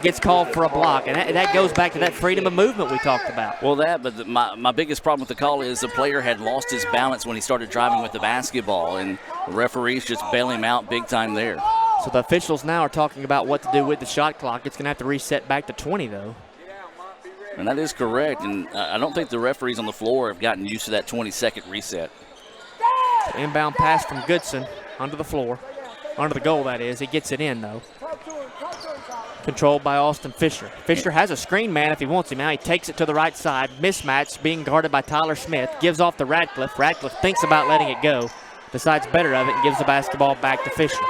Gets called for a block, and that goes back to that freedom of movement we talked about. Well, but my biggest problem with the call is the player had lost his balance when he started driving with the basketball, and the referees just bail him out big time there. So the officials now are talking about what to do with the shot clock. It's going to have to reset back to 20, though. And that is correct, and I don't think the referees on the floor have gotten used to that 20-second reset. Inbound pass from Goodson under the floor. Under the goal, that is. He gets it in, though. Controlled by Austin Fisher. Fisher has a screen man if he wants him. Now he takes it to the right side. Mismatch being guarded by Tyler Smith. Gives off to Radcliffe. Radcliffe thinks about letting it go. Decides better of it and gives the basketball back to Fisher.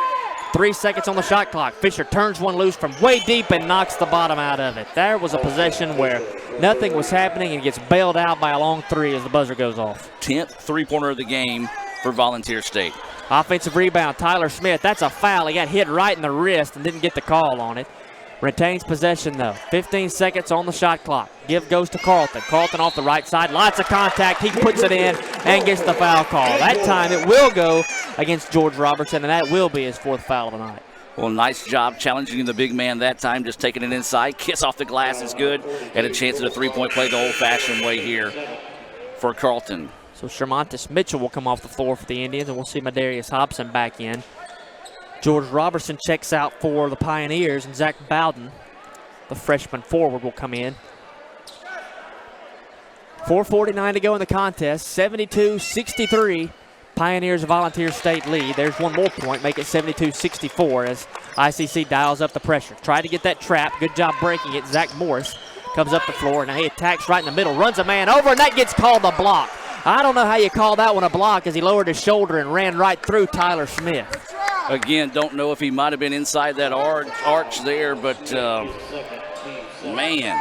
3 seconds on the shot clock. Fisher turns one loose from way deep and knocks the bottom out of it. There was a possession where nothing was happening and gets bailed out by a long three as the buzzer goes off. 10th three-pointer of the game for Volunteer State. Offensive rebound, Tyler Smith. That's a foul. He got hit right in the wrist and didn't get the call on it. Retains possession, though. 15 seconds on the shot clock. Give goes to Carlton. Carlton off the right side. Lots of contact. He puts it in and gets the foul call. That time it will go against George Robertson, and that will be his 4th foul of the night. Well, nice job challenging the big man that time, just taking it inside. Kiss off the glass is good. And a chance at a three-point play the old-fashioned way here for Carlton. So Shermontis Mitchell will come off the floor for the Indians, and we'll see Madarius Hobson back in. George Robertson checks out for the Pioneers, and Zach Bowden, the freshman forward, will come in. 4:49 to go in the contest. 72-63. Pioneers Volunteer State lead. There's one more point, make it 72-64 as ICC dials up the pressure. Try to get that trap. Good job breaking it. Zach Morris comes up the floor, and he attacks right in the middle, runs a man over, and that gets called a block. I don't know how you call that one a block as he lowered his shoulder and ran right through Tyler Smith. Again, don't know if he might have been inside that arch there, but man,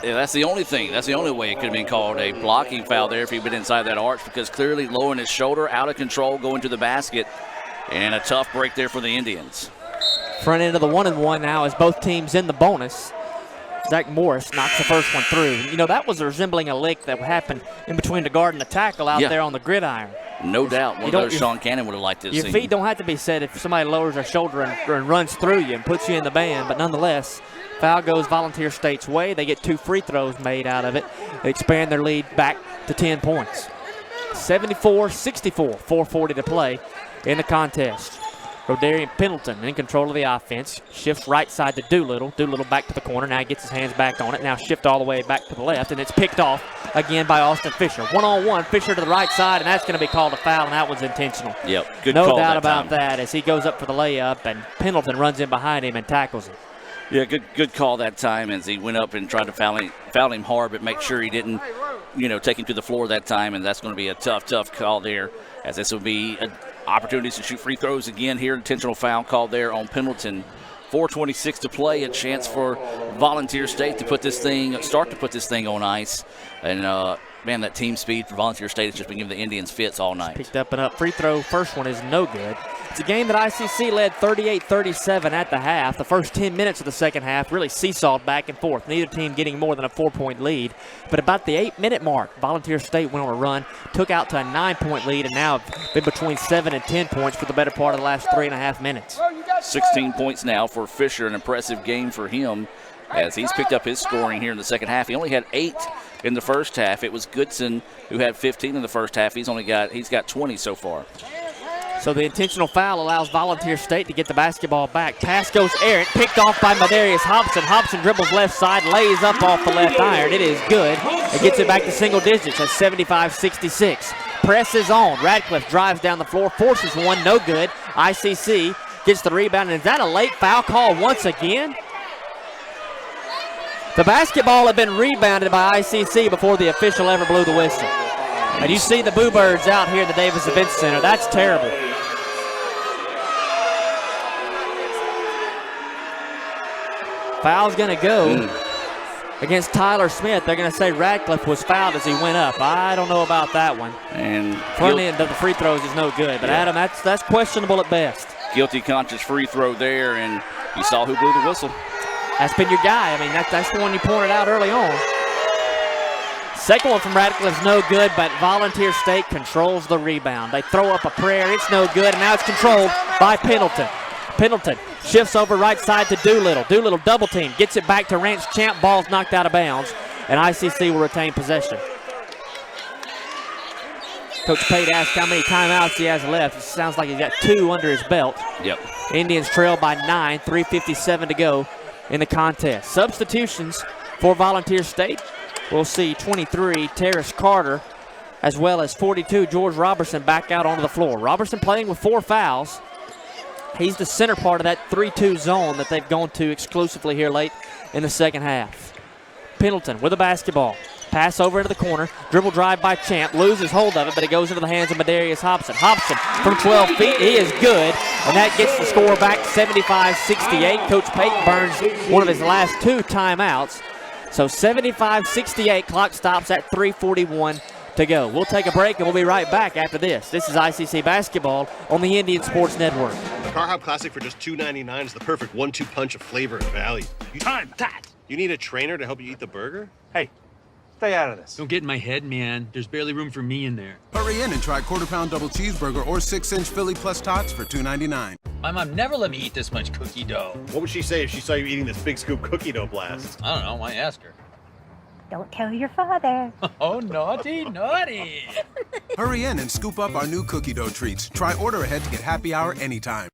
yeah, that's the only thing. That's the only way it could have been called a blocking foul there if he'd been inside that arch, because clearly lowering his shoulder, out of control, going to the basket, and a tough break there for the Indians. Front end of the 1-and-1 now as both teams in the bonus. Zach Morris knocks the first one through. You know, that was resembling a lick that happened in between the guard and the tackle out there on the gridiron. No doubt. One of those Sean Cannon would have liked to have seen. Your feet don't have to be set if somebody lowers their shoulder and runs through you and puts you in the band, but nonetheless, foul goes Volunteer State's way. They get 2 free throws made out of it. They expand their lead back to 10 points. 74-64, 4:40 to play in the contest. Rodarian Pendleton in control of the offense. Shifts right side to Doolittle. Doolittle back to the corner. Now he gets his hands back on it. Now shift all the way back to the left, and it's picked off again by Austin Fisher. One-on-one, Fisher to the right side, and that's going to be called a foul, and that was intentional. Yep, good call. No doubt about that as he goes up for the layup, and Pendleton runs in behind him and tackles him. Yeah, good call that time as he went up and tried to foul him hard, but make sure he didn't, take him to the floor that time, and that's going to be a tough call there, as this will be opportunities to shoot free throws again here. Intentional foul called there on Pendleton. 4:26 to play, a chance for Volunteer State to start to put this thing on ice. And, man, that team speed for Volunteer State has just been giving the Indians fits all night. Picked up and up. Free throw, first one is no good. It's a game that ICC led 38-37 at the half. The first 10 minutes of the second half really seesawed back and forth, neither team getting more than a 4-point lead. But about the 8-minute mark, Volunteer State went on a run, took out to a 9-point lead, and now have been between 7 and 10 points for the better part of the last 3.5 minutes. 16 points now for Fisher, an impressive game for him as he's picked up his scoring here in the second half. He only had 8 in the first half. It was Goodson who had 15 in the first half. He's got 20 so far. So the intentional foul allows Volunteer State to get the basketball back. Pass goes errant, picked off by Madarius Hobson. Hobson dribbles left side, lays up off the left iron. It is good. It gets it back to single digits at 75-66. Press is on. Radcliffe drives down the floor, forces one, no good. ICC gets the rebound, and is that a late foul call once again? The basketball had been rebounded by ICC before the official ever blew the whistle. And you see the Boo Birds out here at the Davis Event Center. That's terrible. Foul's going to go against Tyler Smith. They're going to say Radcliffe was fouled as he went up. I don't know about that one. And front end of the free throws is no good. But Adam, that's questionable at best. Guilty conscious free throw there, and you saw who blew the whistle. That's been your guy. I mean, that's the one you pointed out early on. Second one from Radcliffe's no good, but Volunteer State controls the rebound. They throw up a prayer. It's no good, and now it's controlled by Pendleton. Pendleton shifts over right side to Doolittle. Doolittle double team, gets it back to Rance Champ. Ball's knocked out of bounds, and ICC will retain possession. Coach Pate asked how many timeouts he has left. It sounds like he's got 2 under his belt. Yep. Indians trail by 9, 3:57 to go in the contest. Substitutions for Volunteer State. We'll see 23, Terrace Carter, as well as 42, George Robertson, back out onto the floor. Robertson playing with 4 fouls. He's the center part of that 3-2 zone that they've gone to exclusively here late in the second half. Pendleton with a basketball. Pass over into the corner. Dribble drive by Champ. Loses hold of it, but it goes into the hands of Medarius Hobson. Hobson from 12 feet. He is good, and that gets the score back 75-68. Coach Pate burns one of his last 2 timeouts. So 75-68. Clock stops at 3:41 to go. We'll take a break, and we'll be right back after this. This is ICC Basketball on the Indian Sports Network. Car Hop Classic for just $2.99 is the perfect 1-2 punch of flavor and value. Time that. You need a trainer to help you eat the burger? Hey, stay out of this. Don't get in my head, man. There's barely room for me in there. Hurry in and try quarter-pound double cheeseburger or 6-inch Philly plus tots for $2.99. My mom never let me eat this much cookie dough. What would she say if she saw you eating this big scoop cookie dough blast? I don't know. Why ask her? Don't tell your father. Oh, naughty, naughty. Hurry in and scoop up our new cookie dough treats. Try order ahead to get happy hour anytime.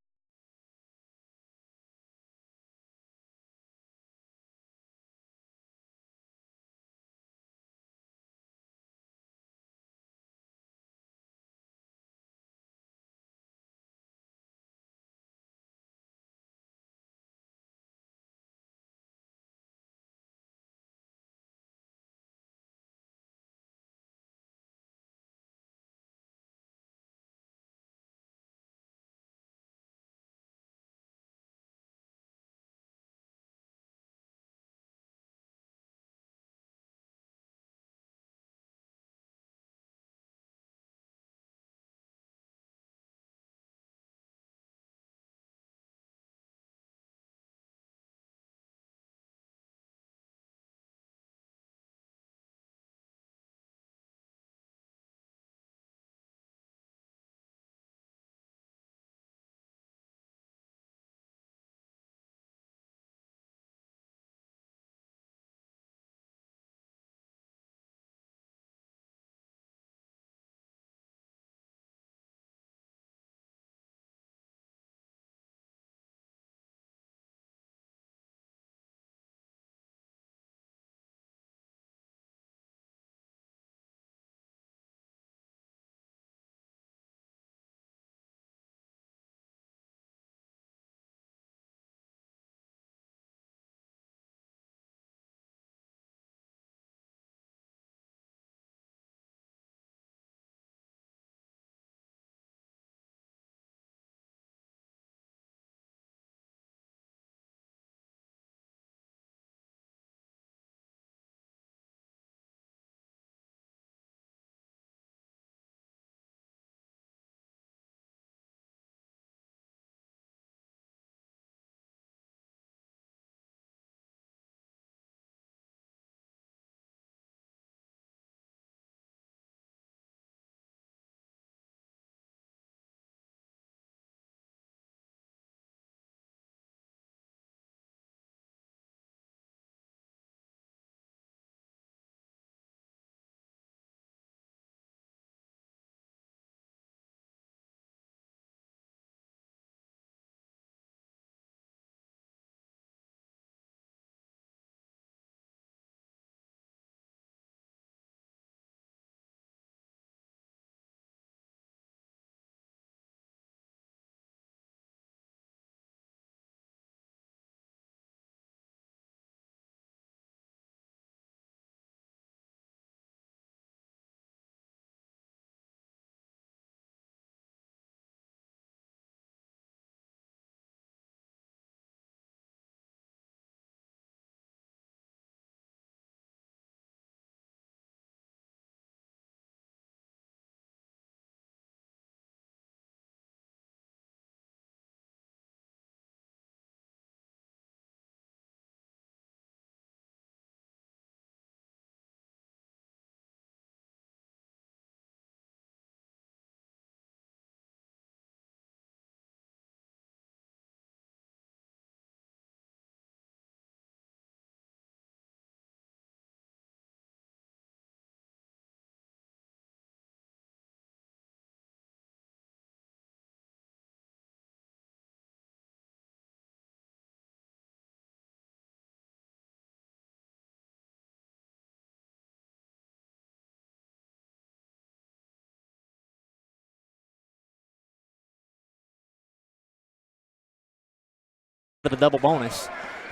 the double bonus.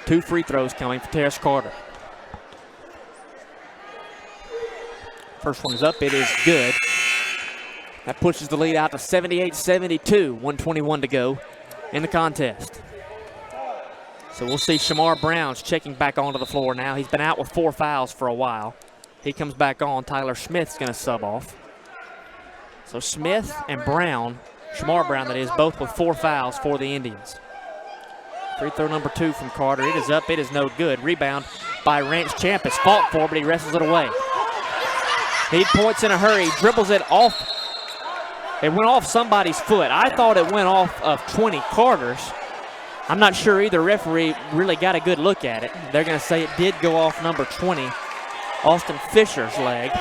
2 free throws coming for Terrace Carter. First one is up. It is good. That pushes the lead out to 78-72. 1:21 to go in the contest. So we'll see Shamar Brown's checking back onto the floor now. He's been out with 4 fouls for a while. He comes back on. Tyler Smith's going to sub off. So Smith and Brown, Shamar Brown that is, both with 4 fouls for the Indians. Free throw number 2 from Carter. It is up. It is no good. Rebound by Rance Champus. Fought for, but he wrestles it away. Need points in a hurry. Dribbles it off. It went off somebody's foot. I thought it went off of 20 Carter's. I'm not sure either referee really got a good look at it. They're going to say it did go off number 20, Austin Fisher's leg.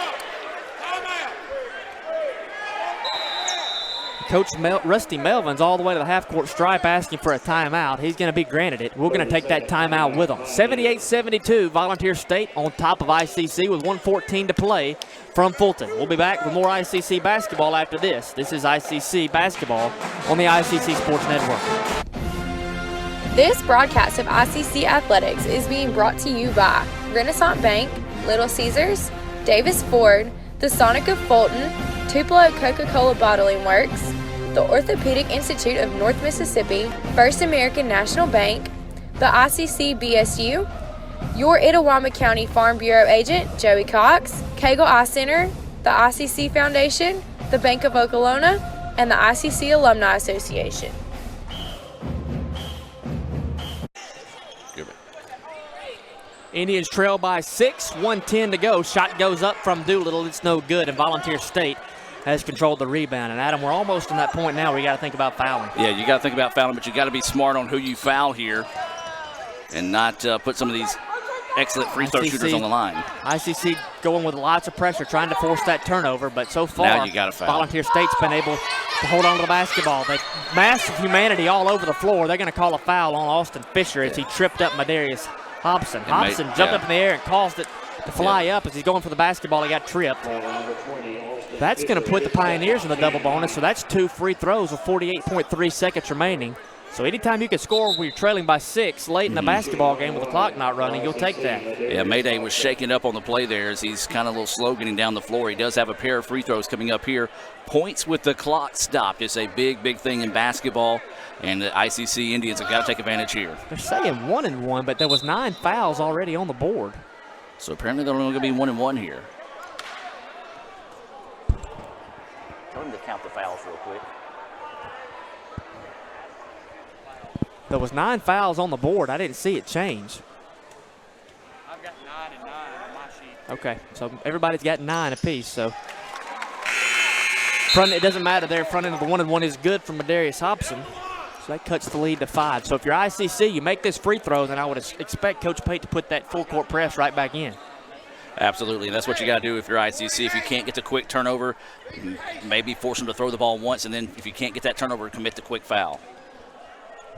Coach Rusty Melvin's all the way to the half-court stripe asking for a timeout. He's going to be granted it. We're going to take that timeout with him. 78-72, Volunteer State on top of ICC with 1:14 to play from Fulton. We'll be back with more ICC basketball after this. This is ICC basketball on the ICC Sports Network. This broadcast of ICC Athletics is being brought to you by Renaissance Bank, Little Caesars, Davis Ford, the Sonic of Fulton, Tupelo Coca-Cola Bottling Works, the Orthopedic Institute of North Mississippi, First American National Bank, the ICC BSU, your Itawamba County Farm Bureau agent, Joey Cox, Cagle Eye Center, the ICC Foundation, the Bank of Okolona, and the ICC Alumni Association. Indians trail by 6, 1:10 to go. Shot goes up from Doolittle. It's no good, and Volunteer State has controlled the rebound. And Adam, we're almost in that point now where you got to think about fouling. Yeah, you got to think about fouling, but you got to be smart on who you foul here and not put some of these excellent free throw shooters on the line. ICC going with lots of pressure, trying to force that turnover, but so far, now you got to foul. Volunteer State's been able to hold on to the basketball. They massive humanity all over the floor. They're going to call a foul on Austin Fisher as he tripped up Madarius Hobson. Hobson jumped up in the air and caused it to fly up as he's going for the basketball. He got tripped. That's going to put the Pioneers in the double bonus, so that's 2 free throws with 48.3 seconds remaining. So anytime you can score when you're trailing by 6 late in the basketball game with the clock not running, you'll take that. Yeah, Mayday was shaking up on the play there as he's kind of a little slow getting down the floor. He does have a pair of free throws coming up here. Points with the clock stopped. It's a big, big thing in basketball, and the ICC Indians have got to take advantage here. They're saying 1-1, but there was 9 fouls already on the board. So apparently they're only going to be 1-1 here. Tell them to count the fouls real quick. There was 9 fouls on the board. I didn't see it change. I've got 9 and 9 on my sheet. Okay, so everybody's got 9 apiece. So front, it doesn't matter there. Front end of the 1-1 is good for Madarius Hobson. So that cuts the lead to 5. So if you're ICC, you make this free throw, then I would expect Coach Pate to put that full court press right back in. Absolutely. That's what you got to do if you're ICC. If you can't get the quick turnover, maybe force them to throw the ball once, and then if you can't get that turnover, commit the quick foul.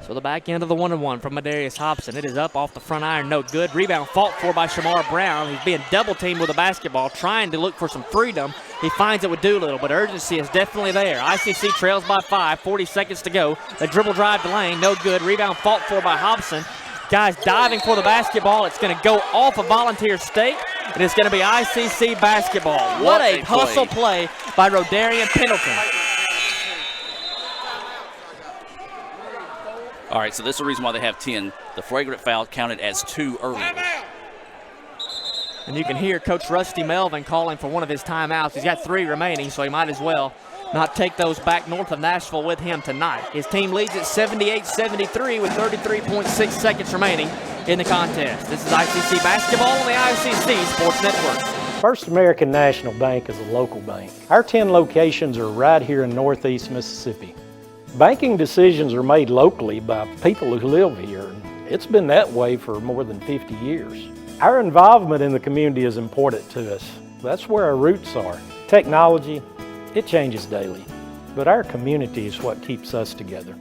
So the back end of the 1-1 from Madarius Hobson. It is up off the front iron, no good. Rebound fought for by Shamar Brown. He's being double teamed with a basketball, trying to look for some freedom. He finds it with Doolittle, but urgency is definitely there. ICC trails by 5, 40 seconds to go. The dribble drive to lane, no good. Rebound fought for by Hobson. Guys diving for the basketball. It's going to go off of Volunteer State, and it's going to be ICC basketball. What a hustle play by Rodarian Pendleton. All right, so this is the reason why they have 10. The flagrant foul counted as 2 earlier. And you can hear Coach Rusty Melvin calling for one of his timeouts. He's got 3 remaining, so he might as well not take those back north of Nashville with him tonight. His team leads at 78-73 with 33.6 seconds remaining in the contest. This is ICC basketball on the ICC Sports Network. First American National Bank is a local bank. Our 10 locations are right here in Northeast Mississippi. Banking decisions are made locally by people who live here. It's been that way for more than 50 years. Our involvement in the community is important to us. That's where our roots are. Technology, it changes daily, but our community is what keeps us together.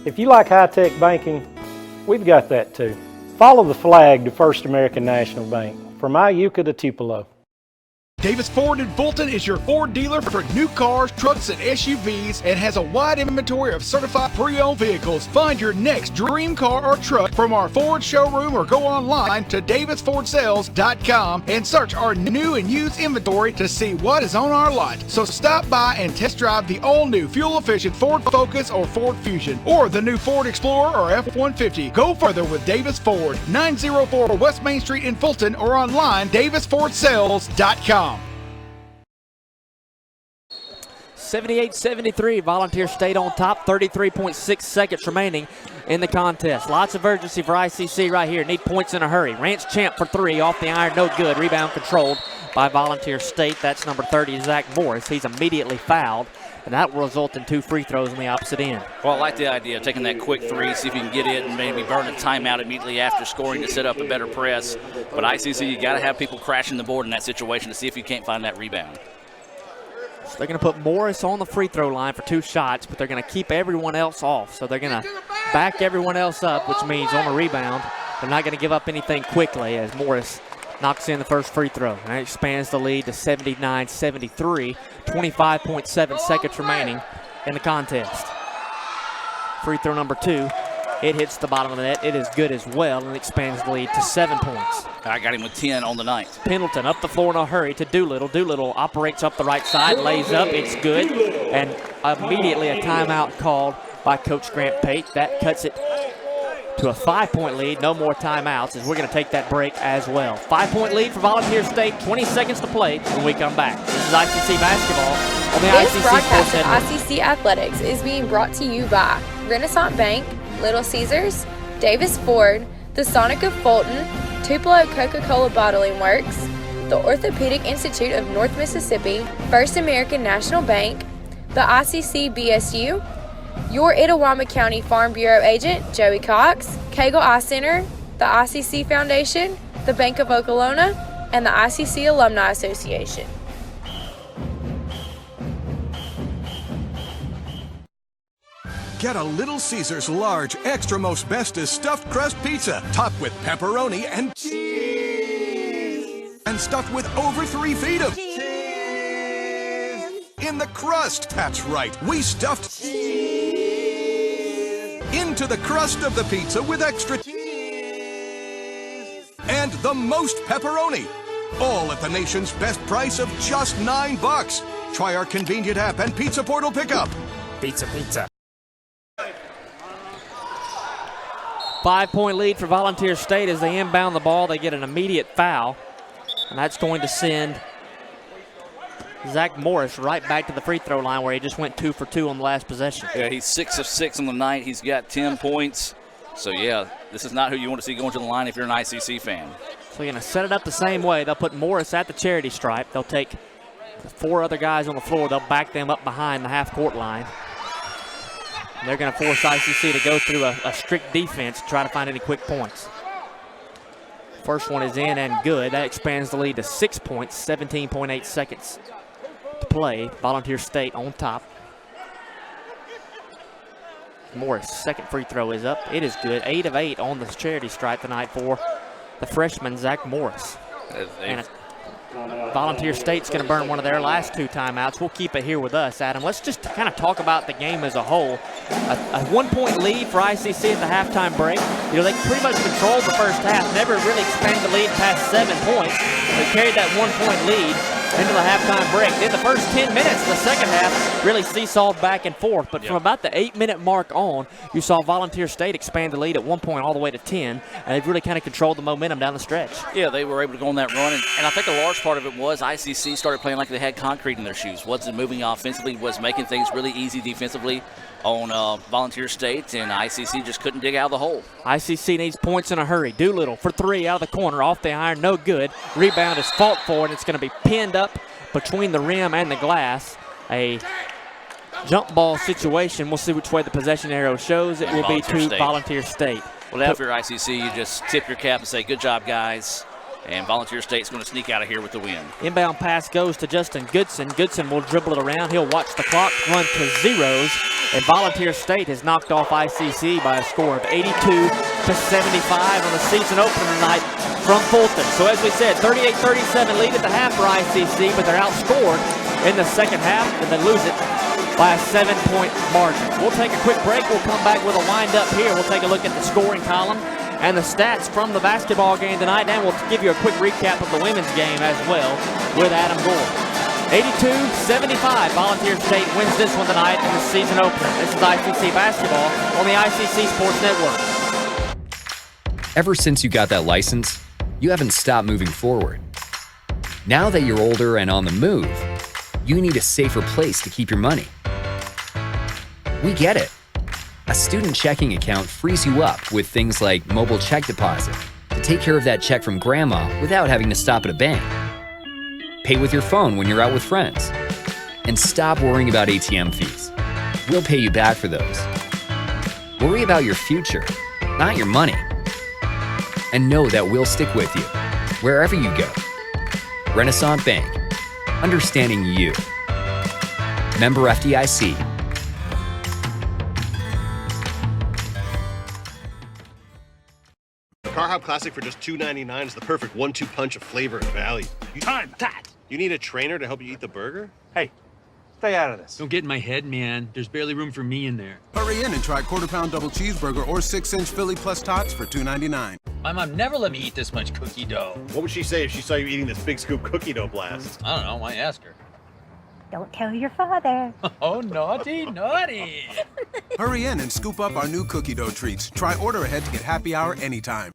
If you like high-tech banking, we've got that too. Follow the flag to First American National Bank, from Iuka to Tupelo. Davis Ford in Fulton is your Ford dealer for new cars, trucks, and SUVs and has a wide inventory of certified pre-owned vehicles. Find your next dream car or truck from our Ford showroom or go online to davisfordsales.com and search our new and used inventory to see what is on our lot. So stop by and test drive the all-new fuel-efficient Ford Focus or Ford Fusion or the new Ford Explorer or F-150. Go further with Davis Ford, 904 West Main Street in Fulton or online davisfordsales.com. 78-73, Volunteer State on top, 33.6 seconds remaining in the contest. Lots of urgency for ICC right here. Need points in a hurry. Rance Champ for three, off the iron, no good. Rebound controlled by Volunteer State. That's number 30, Zach Morris. He's immediately fouled, and that will result in 2 free throws on the opposite end. Well, I like the idea of taking that quick three, see if you can get it and maybe burn a timeout immediately after scoring to set up a better press. But ICC, you got to have people crashing the board in that situation to see if you can't find that rebound. So they're going to put Morris on the free throw line for 2 shots, but they're going to keep everyone else off. So they're going to back everyone else up, which means on a rebound, they're not going to give up anything quickly as Morris knocks in the first free throw. And that expands the lead to 79-73, 25.7 seconds remaining in the contest. Free throw number 2. It hits the bottom of the net. It is good as well and expands the lead to 7 points. I got him with 10 on the night. Pendleton up the floor in a hurry to Doolittle. Doolittle operates up the right side, lays up, it's good. And immediately a timeout called by Coach Grant Pate. That cuts it to a 5-point lead. No more timeouts as we're going to take that break as well. 5-point lead for Volunteer State, 20 seconds to play when we come back. This is ICC basketball on the This ICC broadcast Sports Network. of ICC Athletics is being brought to you by Renaissance Bank, Little Caesars, Davis Ford, the Sonic of Fulton, Tupelo Coca-Cola Bottling Works, the Orthopedic Institute of North Mississippi, First American National Bank, the ICC BSU, your Itawamba County Farm Bureau agent, Joey Cox, Cagle Eye Center, the ICC Foundation, the Bank of Okolona, and the ICC Alumni Association. Get a Little Caesars large, extra most bestest stuffed crust pizza, topped with pepperoni and cheese, and stuffed with over 3 feet of cheese in the crust. That's right, we stuffed cheese into the crust of the pizza with extra cheese and the most pepperoni. All at the nation's best price of just $9. Try our convenient app and Pizza Portal pickup. Pizza. 5-point lead for Volunteer State as they inbound the ball. They get an immediate foul, and that's going to send Zach Morris right back to the free throw line where he just went 2 for 2 on the last possession. Yeah, he's 6 of 6 on the night. He's got 10 points. So, yeah, this is not who you want to see going to the line if you're an ICC fan. So they're going to set it up the same way. They'll put Morris at the charity stripe. They'll take the 4 other guys on the floor. They'll back them up behind the half-court line. And they're going to force ICC to go through a strict defense to try to find any quick points. First one is in and good. That expands the lead to 6 points, 17.8 seconds to play. Volunteer State on top. Morris' second free throw is up. It is good. 8 of 8 on the charity stripe tonight for the freshman, Zach Morris. And Volunteer State's going to burn one of their last 2 timeouts. We'll keep it here with us, Adam. Let's just kind of talk about the game as a whole. A 1-point lead for ICC at the halftime break. You know, they pretty much controlled the first half, never really expanded the lead past 7 points. They carried that 1-point lead into the halftime break. Then the first 10 minutes of the second half really seesawed back and forth. But from about the 8-minute mark on, you saw Volunteer State expand the lead at 1 point all the way to 10, and they've really kind of controlled the momentum down the stretch. Yeah, they were able to go on that run, and I think a large part of it was ICC started playing like they had concrete in their shoes. Wasn't moving offensively, was making things really easy defensively on Volunteer State, and ICC just couldn't dig out of the hole. ICC needs points in a hurry. Doolittle for 3 out of the corner, off the iron, no good. Rebound is fought for, and it's going to be pinned up between the rim and the glass. A jump ball situation. We'll see which way the possession arrow shows. It will be to Volunteer State. Well, now if you're ICC, you just tip your cap and say, good job, guys. And Volunteer State's going to sneak out of here with the win. Inbound pass goes to Justin Goodson. Goodson will dribble it around. He'll watch the clock run to zeros. And Volunteer State has knocked off ICC by a score of 82-75 on the season opener tonight from Fulton. So as we said, 38-37 lead at the half for ICC, but they're outscored in the second half, and they lose it by a 7-point margin. We'll take a quick break. We'll come back with a wind-up here. We'll take a look at the scoring column and the stats from the basketball game tonight, and we'll give you a quick recap of the women's game as well with Adam Gore. 82-75, Volunteer State wins this one tonight in the season opener. This is ICC basketball on the ICC Sports Network. Ever since you got that license, you haven't stopped moving forward. Now that you're older and on the move, you need a safer place to keep your money. We get it. A student checking account frees you up with things like mobile check deposit to take care of that check from grandma without having to stop at a bank. Pay with your phone when you're out with friends. And stop worrying about ATM fees. We'll pay you back for those. Worry about your future, not your money. And know that we'll stick with you, wherever you go. Renaissance Bank. Understanding you. Member FDIC. The Car Hop Classic for just $2.99 is the perfect 1-2 punch of flavor and value. Time that. You need a trainer to help you eat the burger? Hey, stay out of this. Don't get in my head, man. There's barely room for me in there. Hurry in and try quarter-pound double cheeseburger or 6-inch Philly plus tots for $2.99. My mom never let me eat this much cookie dough. What would she say if she saw you eating this big scoop cookie dough blast? I don't know. Why ask her? Don't tell your father. Oh, naughty, naughty. Hurry in and scoop up our new cookie dough treats. Try order ahead to get happy hour anytime.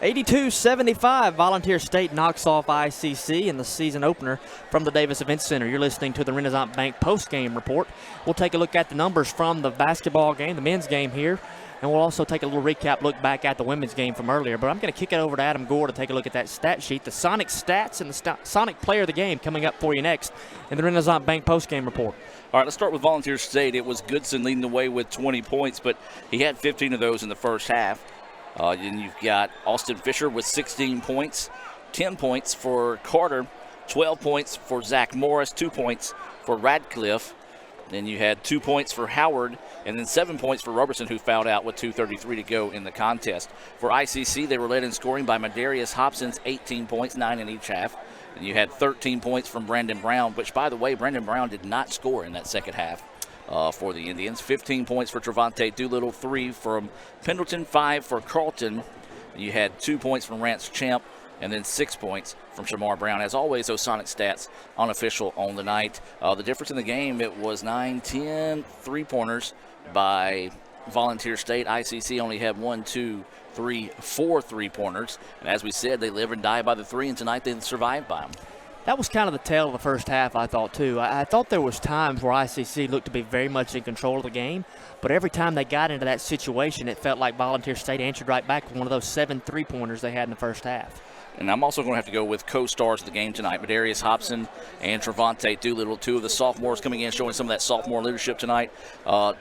82-75, Volunteer State knocks off ICC in the season opener from the Davis Event Center. You're listening to the Renaissance Bank post-game report. We'll take a look at the numbers from the basketball game, the men's game here, and we'll also take a little recap look back at the women's game from earlier. But I'm going to kick it over to Adam Gore to take a look at that stat sheet, the Sonic stats and the Sonic player of the game coming up for you next in the Renaissance Bank post-game report. All right, let's start with Volunteer State. It was Goodson leading the way with 20 points, but he had 15 of those in the first half. Then you've got Austin Fisher with 16 points, 10 points for Carter, 12 points for Zach Morris, 2 points for Radcliffe. Then you had 2 points for Howard, and then 7 points for Robertson, who fouled out with 2:33 to go in the contest. For ICC, they were led in scoring by Madarius Hobson's 18 points, 9 in each half. And you had 13 points from Brandon Brown, which, by the way, Brandon Brown did not score in that second half. For the Indians. 15 points for Trevante Doolittle, 3 from Pendleton, 5 for Carlton. You had 2 points from Rance Champ, and then 6 points from Shamar Brown. As always, those Sonic stats unofficial on the night. The difference in the game, it was 9-10 three-pointers by Volunteer State. ICC only had 1, 2, 3, 4 three-pointers. And as we said, they live and die by the three, and tonight they survived by them. That was kind of the tail of the first half, I thought, too. I thought there was times where ICC looked to be very much in control of the game, but every time they got into that situation, it felt like Volunteer State answered right back with one of those 7 three-pointers they had in the first half. And I'm also going to have to go with co-stars of the game tonight, Madarius Hobson and Trevante Doolittle, 2 of the sophomores coming in, showing some of that sophomore leadership tonight.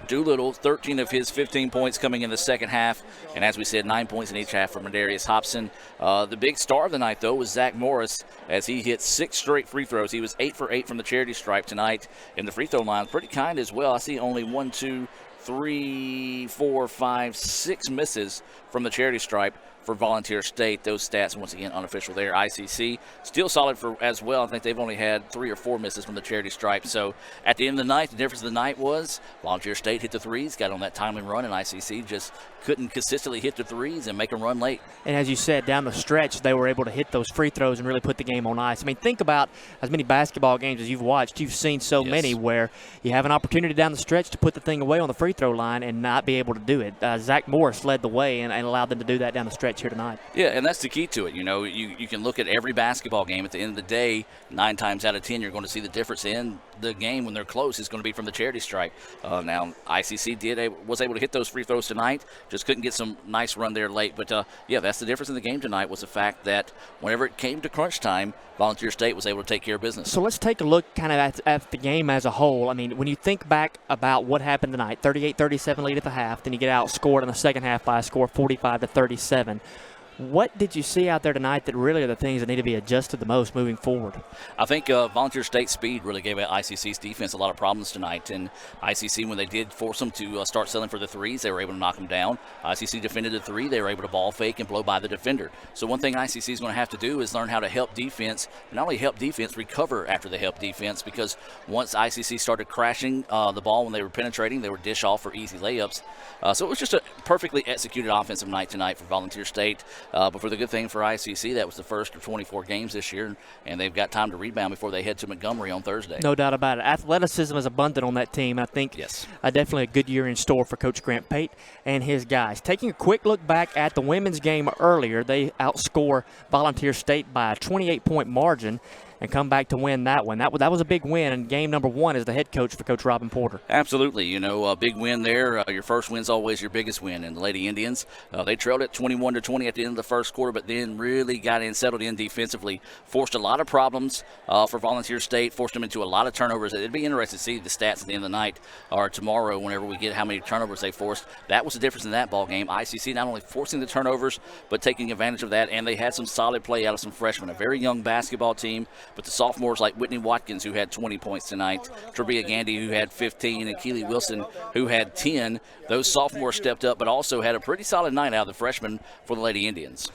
Doolittle, 13 of his 15 points coming in the second half, and as we said, 9 points in each half for Madarius Hobson. The big star of the night, though, was Zach Morris, as he hit 6 straight free throws. He was 8 for 8 from the charity stripe tonight, and the free throw line pretty kind as well. I see only 1, 2, 3, 4, 5, 6 misses from the charity stripe for Volunteer State. Those stats, once again, unofficial there. ICC, still solid for as well. I think they've only had 3 or 4 misses from the charity stripe. So at the end of the night, the difference of the night was Volunteer State hit the threes, got on that timely run, and ICC just couldn't consistently hit the threes and make them run late. And as you said, down the stretch, they were able to hit those free throws and really put the game on ice. I mean, think about as many basketball games as you've watched. You've seen so many where you have an opportunity down the stretch to put the thing away on the free throw line and not be able to do it. Zach Morris led the way and allowed them to do that down the stretch here tonight. Yeah, and that's the key to it. You know, you can look at every basketball game. At the end of the day, 9 times out of 10, you're going to see the difference in the game when they're close is going to be from the charity stripe. Now, ICC was able to hit those free throws tonight, just couldn't get some nice run there late. But, yeah, that's the difference in the game tonight was the fact that whenever it came to crunch time, Volunteer State was able to take care of business. So let's take a look kind of at the game as a whole. I mean, when you think back about what happened tonight, 38-37 lead at the half, then you get outscored in the second half by a score 45-37. What did you see out there tonight that really are the things that need to be adjusted the most moving forward? I think Volunteer State speed really gave ICC's defense a lot of problems tonight. And ICC, when they did force them to start selling for the threes, they were able to knock them down. ICC defended the three. They were able to ball fake and blow by the defender. So one thing ICC is going to have to do is learn how to help defense, not only help defense, recover after they help defense, because once ICC started crashing the ball when they were penetrating, they were dish off for easy layups. So it was just a perfectly executed offensive night tonight for Volunteer State. But for the good thing for ICC, that was the first of 24 games this year, and they've got time to rebound before they head to Montgomery on Thursday. No doubt about it. Athleticism is abundant on that team. I think definitely a good year in store for Coach Grant Pate and his guys. Taking a quick look back at the women's game earlier, they outscore Volunteer State by a 28-point margin and come back to win that one. That was a big win, and game number 1 as the head coach for Coach Robin Porter. Absolutely. You know, a big win there. Your first win's always your biggest win. And the Lady Indians, they trailed it 21-20 at the end of the first quarter, but then really got in, settled in defensively, forced a lot of problems for Volunteer State, forced them into a lot of turnovers. It'd be interesting to see the stats at the end of the night or tomorrow whenever we get how many turnovers they forced. That was the difference in that ball game. ICC not only forcing the turnovers, but taking advantage of that, and they had some solid play out of some freshmen. A very young basketball team, but the sophomores like Whitney Watkins, who had 20 points tonight, Trebia Gandy, who had 15, and Keely Wilson, who had 10. Those sophomores stepped up, but also had a pretty solid night out of the freshmen for the Lady Indians.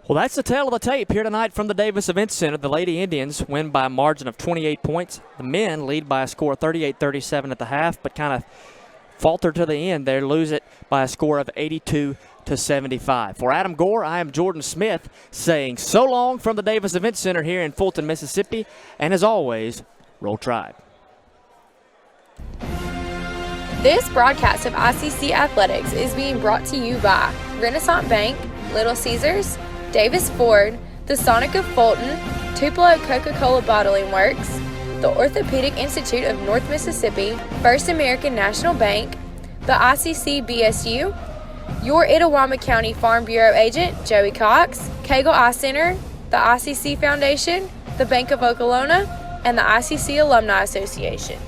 Well, that's the tale of the tape here tonight from the Davis Event Center. The Lady Indians win by a margin of 28 points. The men lead by a score of 38-37 at the half, but kind of falter to the end there, lose it by a score of 82-75. For Adam Gore, I am Jordan Smith saying so long from the Davis Event Center here in Fulton, Mississippi, and as always, Roll Tribe. This broadcast of ICC Athletics is being brought to you by Renaissance Bank, Little Caesars, Davis Ford, the Sonic of Fulton, Tupelo Coca-Cola Bottling Works, the Orthopedic Institute of North Mississippi, First American National Bank, the ICC BSU, your Itawamba County Farm Bureau agent, Joey Cox, Cagle Eye Center, the ICC Foundation, the Bank of Okolona, and the ICC Alumni Association.